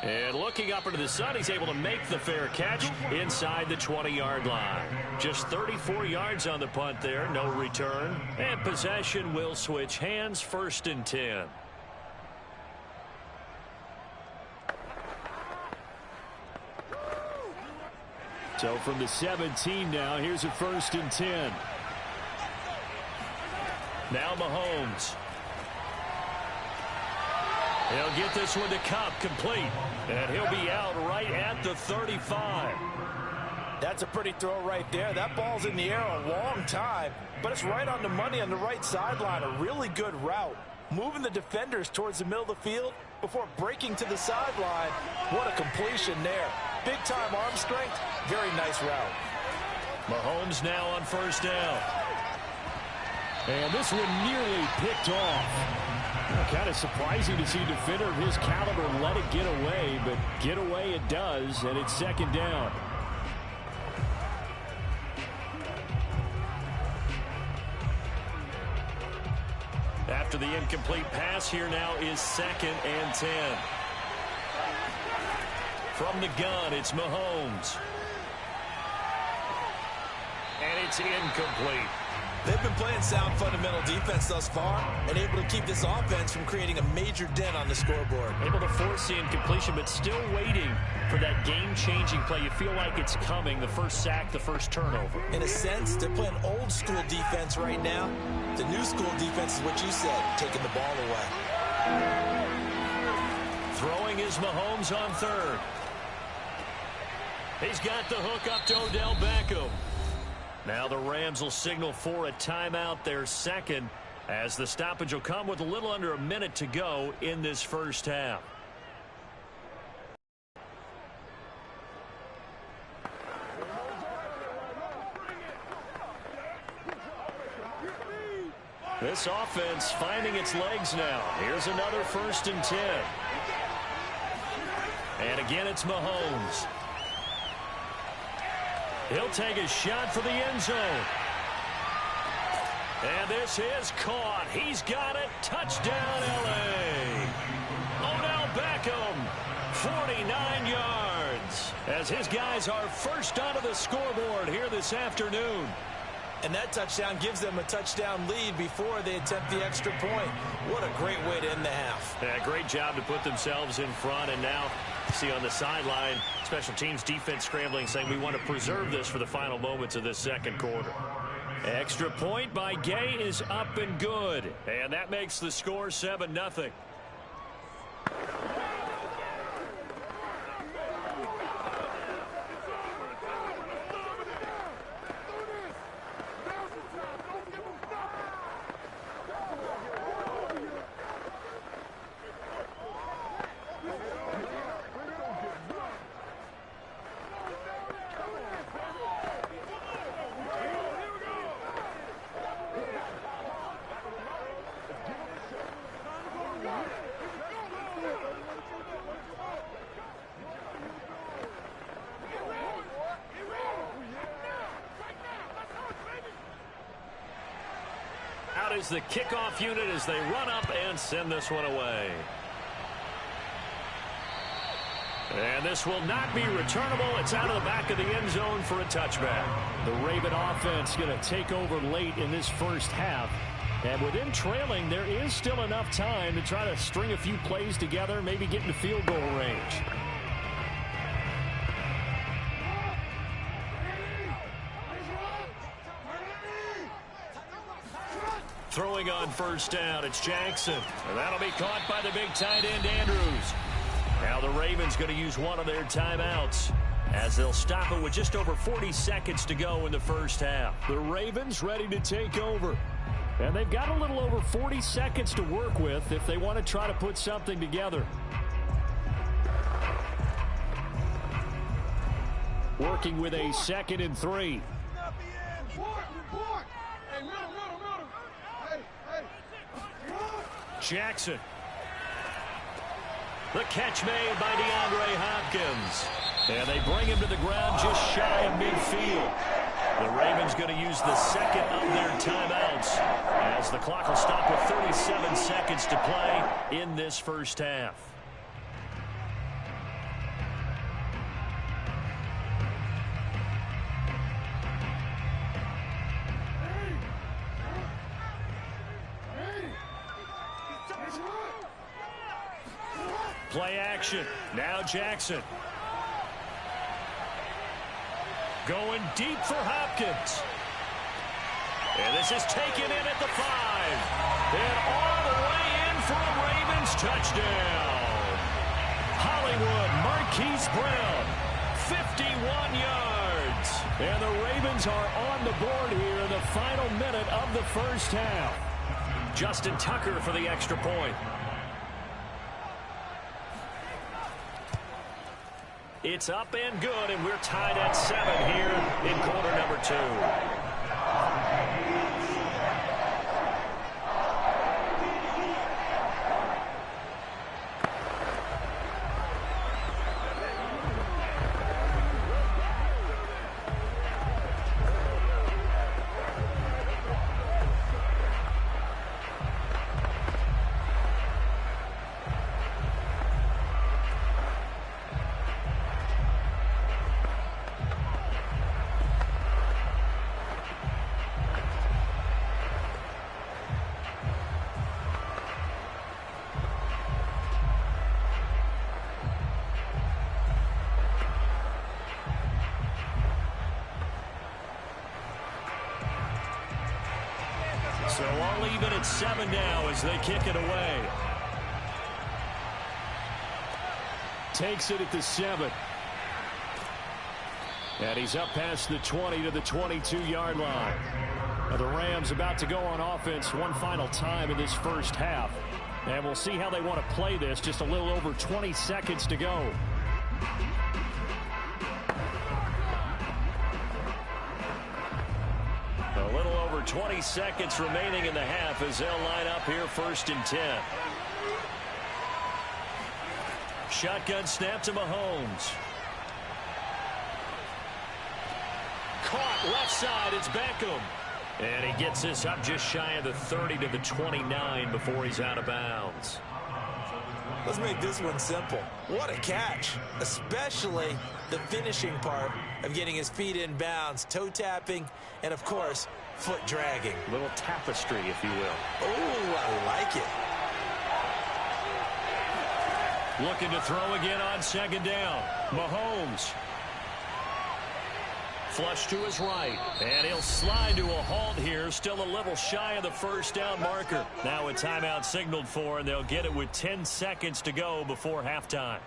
And looking up into the sun, he's able to make the fair catch inside the 20-yard line. Just 34 yards on the punt there, no return. And possession will switch hands, 1st and 10. So from the 17 now, here's a 1st and 10. Now Mahomes. He'll get this one to Cup, complete. And he'll be out right at the 35. That's a pretty throw right there. That ball's in the air a long time, but it's right on the money on the right sideline. A really good route. Moving the defenders towards the middle of the field before breaking to the sideline. What a completion there. Big-time arm strength. Very nice route. Mahomes now on 1st down. And this one nearly picked off. Kind of surprising to see a defender of his caliber let it get away, but get away it does, and it's 2nd down. After the incomplete pass, here now is 2nd and 10. From the gun, it's Mahomes. And it's incomplete. They've been playing sound fundamental defense thus far and able to keep this offense from creating a major dent on the scoreboard. Able to force the incompletion, but still waiting for that game-changing play. You feel like it's coming, the first sack, the first turnover. In a sense, they're playing old-school defense right now. The new-school defense is what you said, taking the ball away. Throwing is Mahomes on 3rd. He's got the hook up to Odell Beckham. Now the Rams will signal for a timeout, their 2nd, as the stoppage will come with a little under a minute to go in this first half. This offense finding its legs now. Here's another 1st and 10. And again, it's Mahomes. He'll take a shot for the end zone. And this is caught. He's got it. Touchdown, L.A. Odell Beckham, 49 yards, as his guys are first onto the scoreboard here this afternoon. And that touchdown gives them a touchdown lead before they attempt the extra point. What a great way to end the half. Yeah, great job to put themselves in front. And now, see on the sideline, special teams defense scrambling, saying we want to preserve this for the final moments of this 2nd quarter. Extra point by Gay is up and good. And that makes the score 7-0. Is the kickoff unit as they run up and send this one away. And this will not be returnable. It's out of the back of the end zone for a touchback. The Raven offense going to take over late in this first half. And with them trailing, there is still enough time to try to string a few plays together, maybe get into field goal range. Throwing on 1st down, it's Jackson. And that'll be caught by the big tight end, Andrews. Now the Ravens going to use one of their timeouts as they'll stop it with just over 40 seconds to go in the first half. The Ravens ready to take over. And they've got a little over 40 seconds to work with if they want to try to put something together. Working with a 2nd and 3. Jackson. The catch made by DeAndre Hopkins. And they bring him to the ground just shy of midfield. The Ravens going to use the second of their timeouts as the clock will stop with 37 seconds to play in this first half. Play action. Now Jackson. Going deep for Hopkins. And this is taken in at the 5. And all the way in for a Ravens touchdown. Hollywood Marquise Brown, 51 yards. And the Ravens are on the board here in the final minute of the first half. Justin Tucker for the extra point. It's up and good, and we're tied at 7 here in quarter number 2. So all even at 7 now as they kick it away. Takes it at the 7. And he's up past the 20 to the 22-yard line. Now the Rams about to go on offense one final time in this first half. And we'll see how they want to play this. Just a little over 20 seconds to go. A little over 20 seconds remaining in the half as they'll line up here 1st and 10. Shotgun snap to Mahomes. Caught left side. It's Beckham. And he gets this up just shy of the 30 to the 29 before he's out of bounds. Let's make this one simple. What a catch, especially the finishing part of getting his feet in bounds, toe tapping, and of course, foot dragging. A little tapestry, if you will. Oh, I like it. Looking to throw again on 2nd down. Mahomes. Flush to his right. And he'll slide to a halt here. Still a little shy of the 1st down marker. Now a timeout signaled for, and they'll get it with 10 seconds to go before halftime.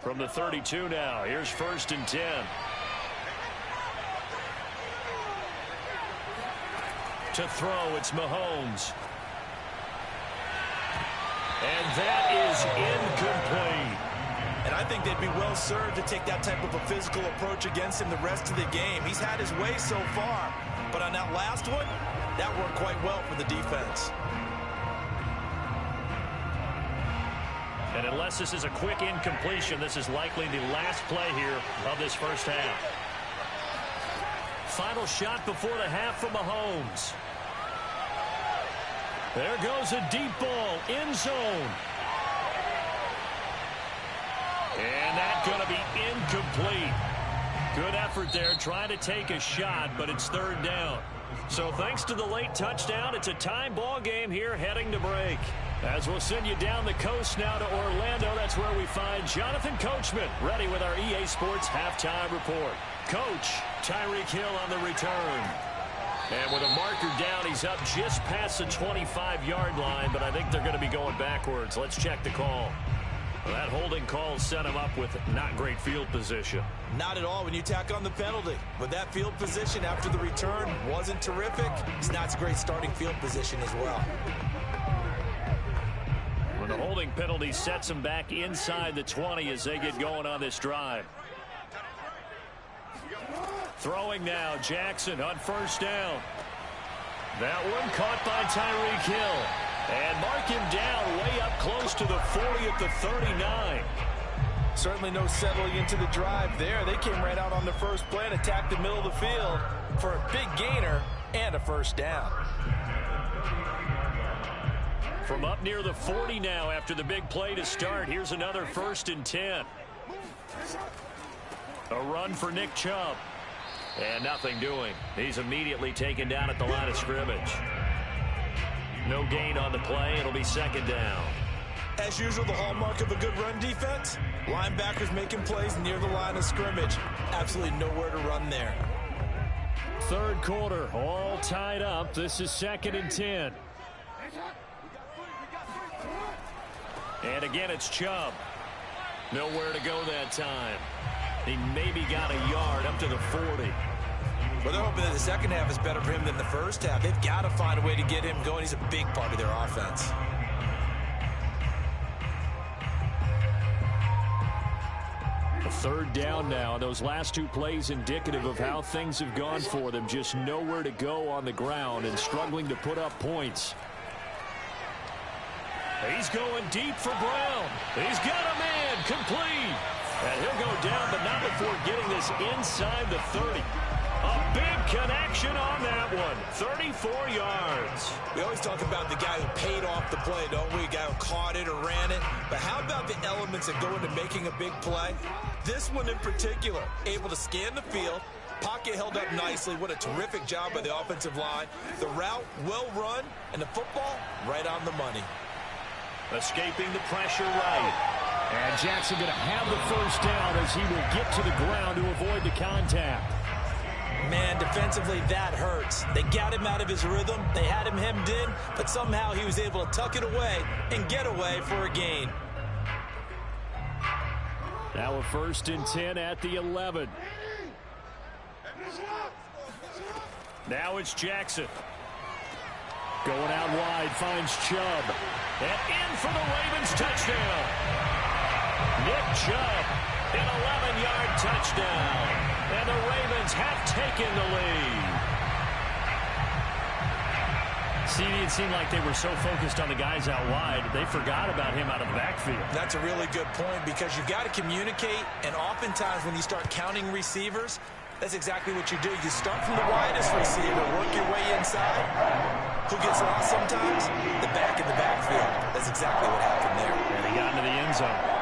From the 32 now, here's 1st and 10. To throw, it's Mahomes. And that is incomplete. And I think they'd be well served to take that type of a physical approach against him the rest of the game. He's had his way so far, but on that last one, that worked quite well for the defense. And unless this is a quick incompletion, this is likely the last play here of this first half. Final shot before the half from Mahomes. There goes a deep ball, end zone. And that's going to be incomplete. Good effort there, trying to take a shot, but it's 3rd down. So thanks to the late touchdown, it's a tie ball game here heading to break. As we'll send you down the coast now to Orlando, that's where we find Jonathan Coachman, ready with our EA Sports halftime report. Coach, Tyreek Hill on the return. And with a marker down, he's up just past the 25-yard line, but I think they're going to be going backwards. Let's check the call. Well, that holding call set him up with not great field position. Not at all when you tack on the penalty. But that field position after the return wasn't terrific. It's not a great starting field position as well. When the holding penalty sets him back inside the 20 as they get going on this drive. Throwing now, Jackson on 1st down. That one caught by Tyreek Hill. And mark him down way up close to the 40 at the 39. Certainly no settling into the drive there. They came right out on the first play and attacked the middle of the field for a big gainer and a first down. From up near the 40 now after the big play to start. Here's another 1st and 10. A run for Nick Chubb. And nothing doing. He's immediately taken down at the line of scrimmage. No gain on the play. It'll be 2nd down. As usual, the hallmark of a good run defense, linebackers making plays near the line of scrimmage. Absolutely nowhere to run there. 3rd quarter, all tied up. This is 2nd and 10. And again, it's Chubb. Nowhere to go that time. He maybe got a yard up to the 40. Well, they're hoping that the second half is better for him than the first half. They've got to find a way to get him going. He's a big part of their offense. A 3rd down now. Those last 2 plays indicative of how things have gone for them. Just nowhere to go on the ground and struggling to put up points. He's going deep for Brown. He's got a man complete. And he'll go down, but not before getting this inside the 30. A big connection on that one. 34 yards. We always talk about the guy who paid off the play, don't we? A guy who caught it or ran it. But how about the elements that go into making a big play? This one in particular, able to scan the field. Pocket held up nicely. What a terrific job by the offensive line. The route, well run, and the football, right on the money. Escaping the pressure right. And Jackson going to have the first down as he will get to the ground to avoid the contact. Man, defensively, that hurts. They got him out of his rhythm. They had him hemmed in, but somehow he was able to tuck it away and get away for a gain. Now a 1st and 10 at the 11. Now it's Jackson. Going out wide, finds Chubb. And in for the Ravens touchdown. Nick Chubb, an 11-yard touchdown. And the Ravens have taken the lead. CD, it seemed like they were so focused on the guys out wide, they forgot about him out of the backfield. That's a really good point because you've got to communicate, and oftentimes when you start counting receivers, that's exactly what you do. You start from the widest receiver, work your way inside. Who gets lost sometimes? The back in the backfield. That's exactly what happened there. And he got into the end zone.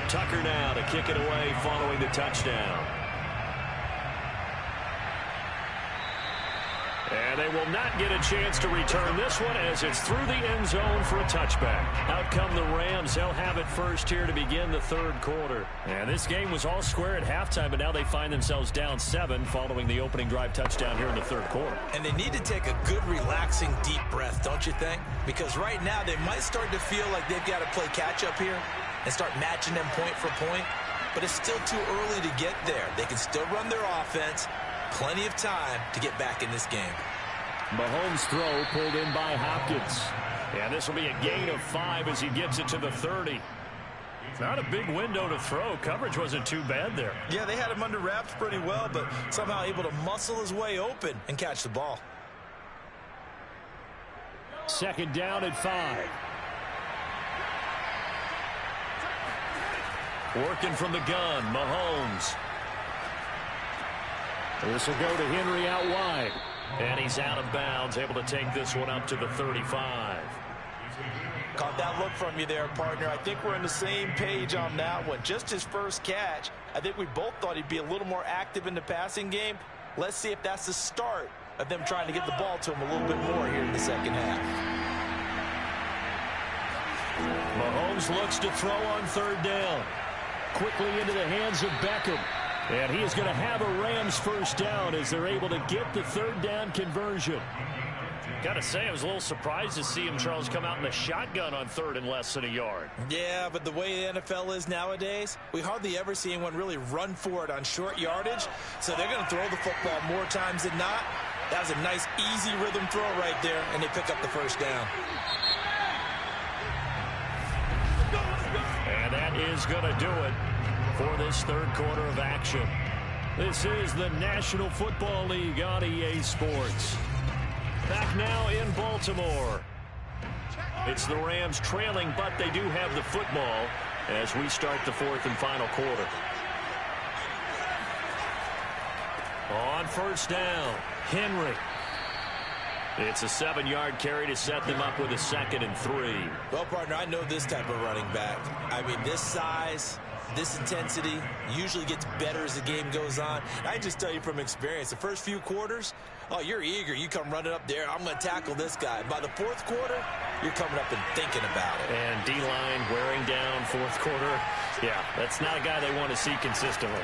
Tucker now to kick it away following the touchdown. And they will not get a chance to return this one as it's through the end zone for a touchback. Out come the Rams. They'll have it first here to begin the 3rd quarter. And this game was all square at halftime, but now they find themselves down 7 following the opening drive touchdown here in the 3rd quarter. And they need to take a good, relaxing, deep breath, don't you think? Because right now they might start to feel like they've got to play catch-up here and start matching them point for point. But it's still too early to get there. They can still run their offense. Plenty of time to get back in this game. Mahomes' throw pulled in by Hopkins. And this will be a gain of 5 as he gets it to the 30. Not a big window to throw. Coverage wasn't too bad there. Yeah, they had him under wraps pretty well, but somehow able to muscle his way open and catch the ball. 2nd down at 5. Working from the gun, Mahomes. This will go to Henry out wide. And he's out of bounds, able to take this one up to the 35. Caught that look from you there, partner. I think we're on the same page on that one. Just his first catch. I think we both thought he'd be a little more active in the passing game. Let's see if that's the start of them trying to get the ball to him a little bit more here in the second half. Mahomes looks to throw on third down. Quickly into the hands of Beckham. And he is going to have a Rams first down as they're able to get the third down conversion. Got to say, I was a little surprised to see him, Charles, come out in the shotgun on third and less than a yard. Yeah, but the way the NFL is nowadays, we hardly ever see anyone really run for it on short yardage. So they're going to throw the football more times than not. That was a nice, easy rhythm throw right there, and they pick up the first down. And that is going to do it for this third quarter of action. This is the National Football League on EA Sports. Back now in Baltimore. It's the Rams trailing, but they do have the football as we start the fourth and final quarter. On first down, Henry. It's a 7-yard carry to set them up with a 2nd and 3. Well, partner, I know this type of running back. I mean, this size, this intensity usually gets better as the game goes on. I just tell you from experience, the first few quarters, oh, you're eager. You come running up there. I'm going to tackle this guy. By the fourth quarter, you're coming up and thinking about it. And D-line wearing down fourth quarter. Yeah, that's not a guy they want to see consistently.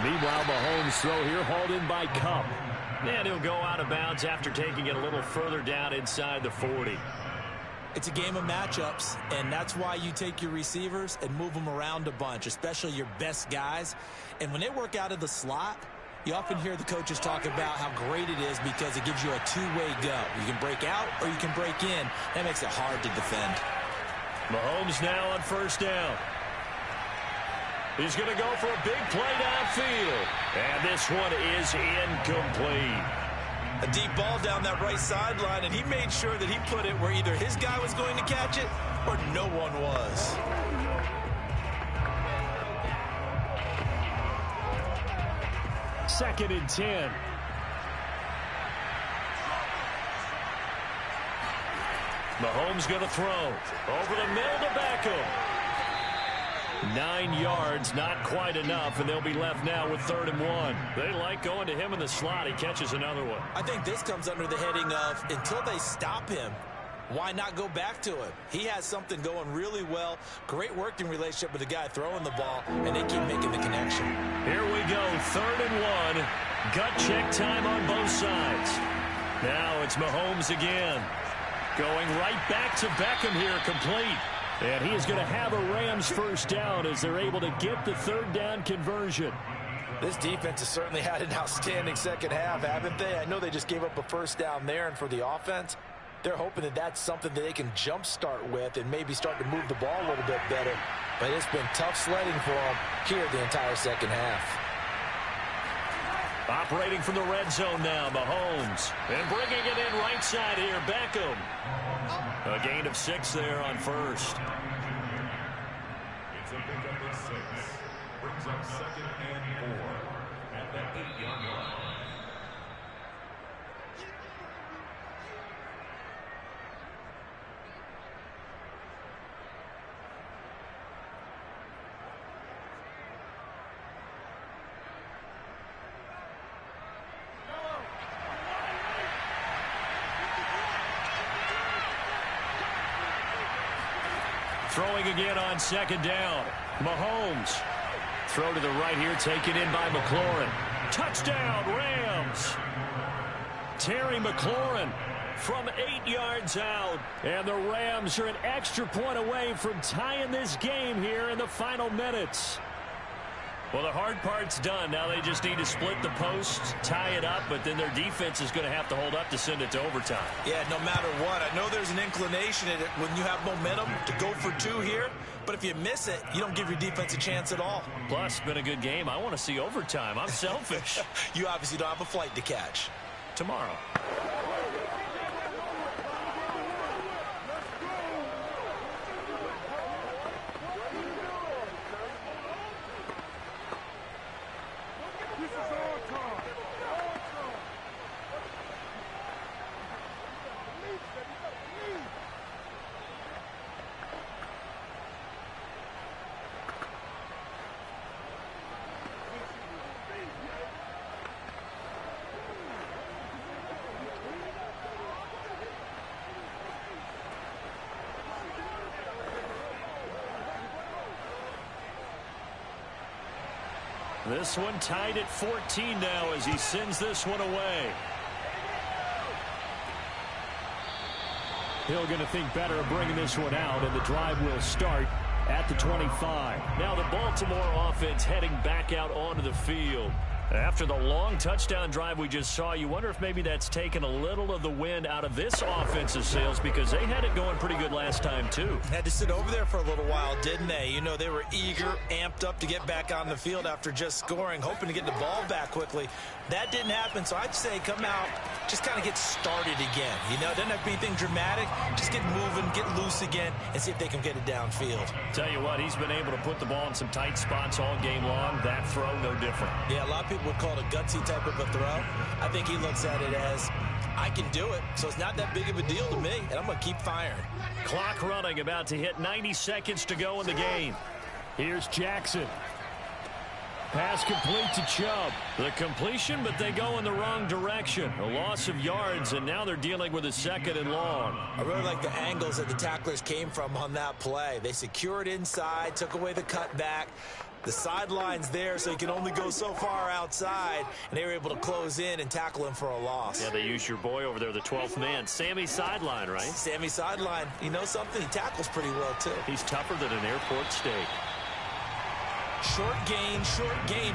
Meanwhile, Mahomes' throw here hauled in by Cup. And he'll go out of bounds after taking it a little further down inside the 40. It's a game of matchups, and that's why you take your receivers and move them around a bunch, especially your best guys. And when they work out of the slot, you often hear the coaches talk about how great it is because it gives you a two-way go. You can break out or you can break in. That makes it hard to defend. Mahomes now on first down. He's going to go for a big play downfield. And this one is incomplete. A deep ball down that right sideline, and he made sure that he put it where either his guy was going to catch it or no one was. Second and 10. Mahomes going to throw. Over the middle to Beckham. 9 yards, not quite enough, and they'll be left now with 3rd and 1. They like going to him in the slot. He catches another one. I think this comes under the heading of until they stop him, why not go back to him? He has something going really well. Great working relationship with the guy throwing the ball, and they keep making the connection. Here we go, 3rd and 1. Gut check time on both sides. Now it's Mahomes again. Going right back to Beckham here, complete. And he is going to have a Rams first down as they're able to get the 3rd down conversion. This defense has certainly had an outstanding second half, haven't they? I know they just gave up a first down there, and for the offense, they're hoping that that's something that they can jumpstart with and maybe start to move the ball a little bit better. But it's been tough sledding for them here the entire second half. Operating from the red zone now, Mahomes. And bringing it in right side here, Beckham. A gain of 6 there on first. It's a pickup of 6. Brings up 2nd and 4 at the 8-yard line. Throwing again on 2nd down. Mahomes. Throw to the right here, taken in by McLaurin. Touchdown, Rams. Terry McLaurin from 8 yards out. And the Rams are an extra point away from tying this game here in the final minutes. Well, the hard part's done. Now they just need to split the posts, tie it up, but then their defense is going to have to hold up to send it to overtime. Yeah, no matter what. I know there's an inclination in it when you have momentum to go for 2 here, but if you miss it, you don't give your defense a chance at all. Plus, it's been a good game. I want to see overtime. I'm selfish. You obviously don't have a flight to catch. Tomorrow. This one tied at 14 now as he sends this one away. Hill going to think better of bringing this one out, and the drive will start at the 25. Now the Baltimore offense heading back out onto the field. After the long touchdown drive we just saw, you wonder if maybe that's taken a little of the wind out of this offensive sails, because they had it going pretty good last time too. Had to sit over there for a little while, didn't they? You know, they were eager, amped up to get back on the field after just scoring, hoping to get the ball back quickly. That didn't happen, so I'd say come out, just kind of get started again. You know, doesn't have to be anything dramatic. Just get moving, get loose again, and see if they can get it downfield. Tell you what, he's been able to put the ball in some tight spots all game long. That throw, no different. Yeah, a lot of people would call it a gutsy type of a throw. I think he looks at it as, I can do it, so it's not that big of a deal to me, and I'm going to keep firing. Clock running, about to hit 90 seconds to go in the game. Here's Jackson. Pass complete to Chubb. The completion, but they go in the wrong direction. A loss of yards, and now they're dealing with a 2nd and long. I really like the angles that the tacklers came from on that play. They secured inside, took away the cutback. The sideline's there, so you can only go so far outside, and they were able to close in and tackle him for a loss. Yeah, they used your boy over there, the 12th man. Sammy Sideline, right? Sammy Sideline. You know something? He tackles pretty well, too. He's tougher than an airport steak. Short gain,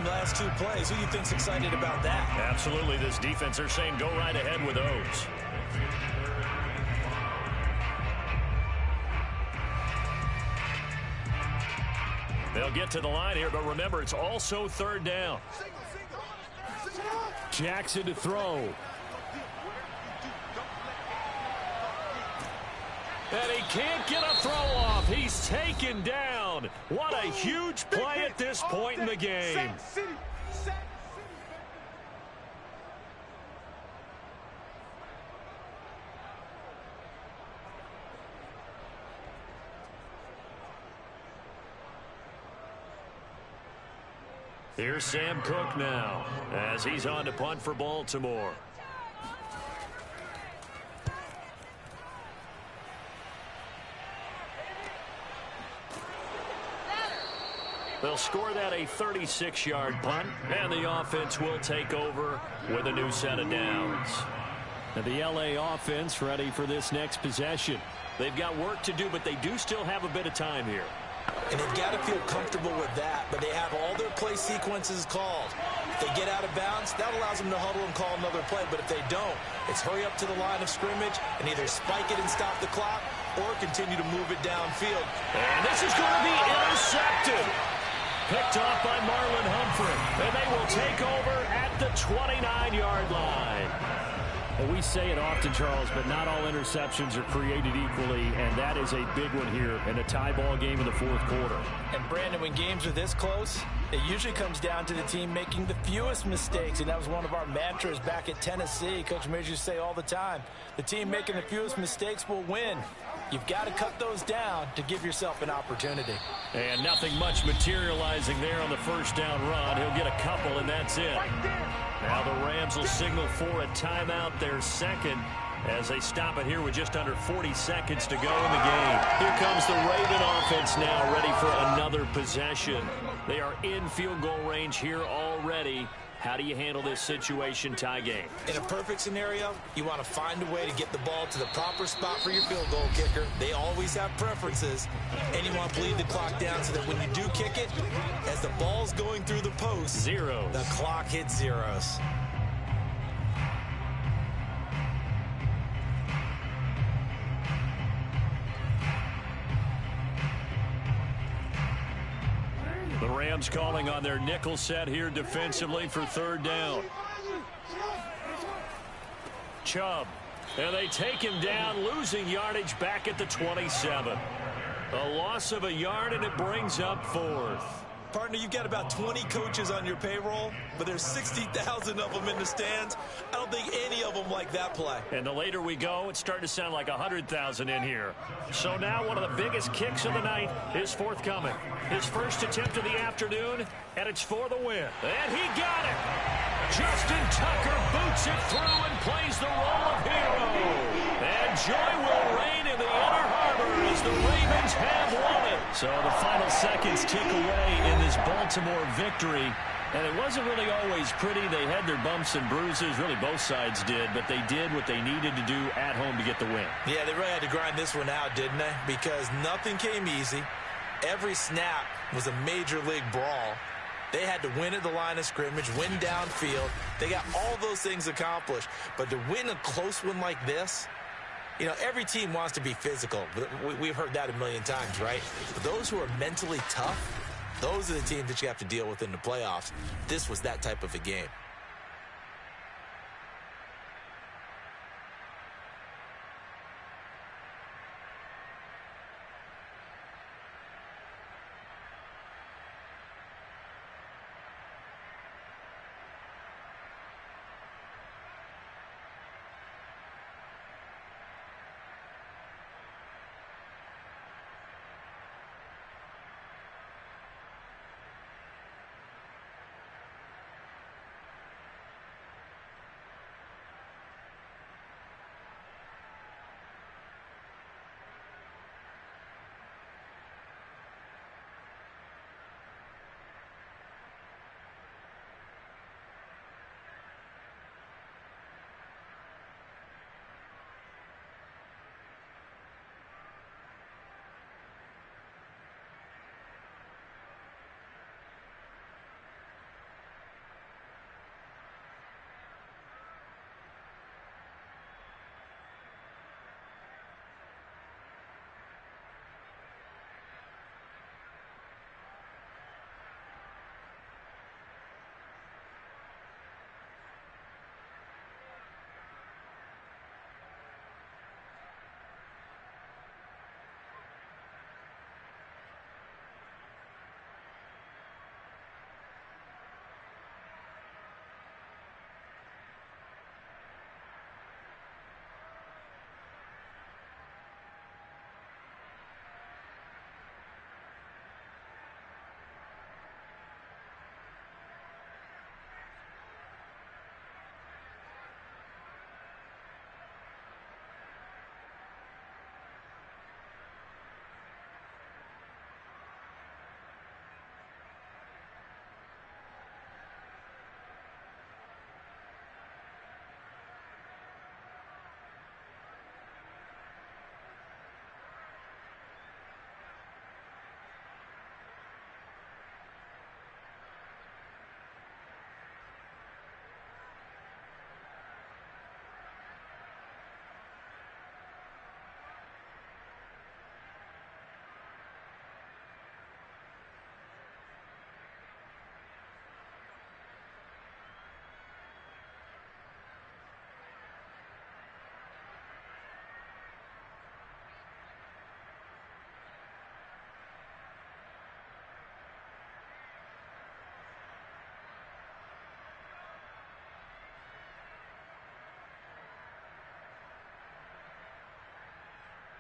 last 2 plays. Who do you think's excited about that? Absolutely. This defense, they're saying go right ahead with those. They'll get to the line here, but remember, it's also 3rd down. Jackson to throw. And he can't get a throw off. He's taken down. What a huge play at this point in the game. Here's Sam Cook now as he's on to punt for Baltimore. They'll score that a 36-yard punt, and the offense will take over with a new set of downs. And the LA offense ready for this next possession. They've got work to do, but they do still have a bit of time here. And they've got to feel comfortable with that, but they have all their play sequences called. If they get out of bounds, that allows them to huddle and call another play, but if they don't, it's hurry up to the line of scrimmage and either spike it and stop the clock or continue to move it downfield. And this is going to be intercepted. Picked off by Marlon Humphrey, and they will take over at the 29-yard line. And we say it often, Charles, but not all interceptions are created equally, and that is a big one here in a tie ball game in the 4th quarter. And Brandon, when games are this close, it usually comes down to the team making the fewest mistakes, and that was one of our mantras back at Tennessee. Coach Mears used to say all the time, the team making the fewest mistakes will win. You've got to cut those down to give yourself an opportunity. And nothing much materializing there on the 1st down run. He'll get a couple, and that's it. Now the Rams will signal for a timeout, their 2nd, as they stop it here with just under 40 seconds to go in the game. Here comes the Raven offense now, ready for another possession. They are in field goal range here already. How do you handle this situation, tie game? In a perfect scenario, you want to find a way to get the ball to the proper spot for your field goal kicker. They always have preferences, and you want to bleed the clock down so that when you do kick it, as the ball's going through the post, zeros. The clock hits zeros. The Rams calling on their nickel set here defensively for 3rd down. Chubb. And they take him down, losing yardage back at the 27. A loss of a yard, and it brings up 4th. Partner, you've got about 20 coaches on your payroll, but there's 60,000 of them in the stands. I don't think any of them like that play. And the later we go, it's starting to sound like 100,000 in here. So now one of the biggest kicks of the night is forthcoming. His first attempt of the afternoon, and it's for the win. And he got it. Justin Tucker boots it through and plays the role of hero. And joy will reign in the Inner Harbor as the Ravens have won it. So the final seconds tick away in this Baltimore victory. And it wasn't really always pretty. They had their bumps and bruises. Really, both sides did. But they did what they needed to do at home to get the win. Yeah, they really had to grind this one out, didn't they? Because nothing came easy. Every snap was a major league brawl. They had to win at the line of scrimmage, win downfield. They got all those things accomplished. But to win a close one like this, you know, every team wants to be physical. We've heard that a million times, right? But those who are mentally tough, those are the teams that you have to deal with in the playoffs. This was that type of a game.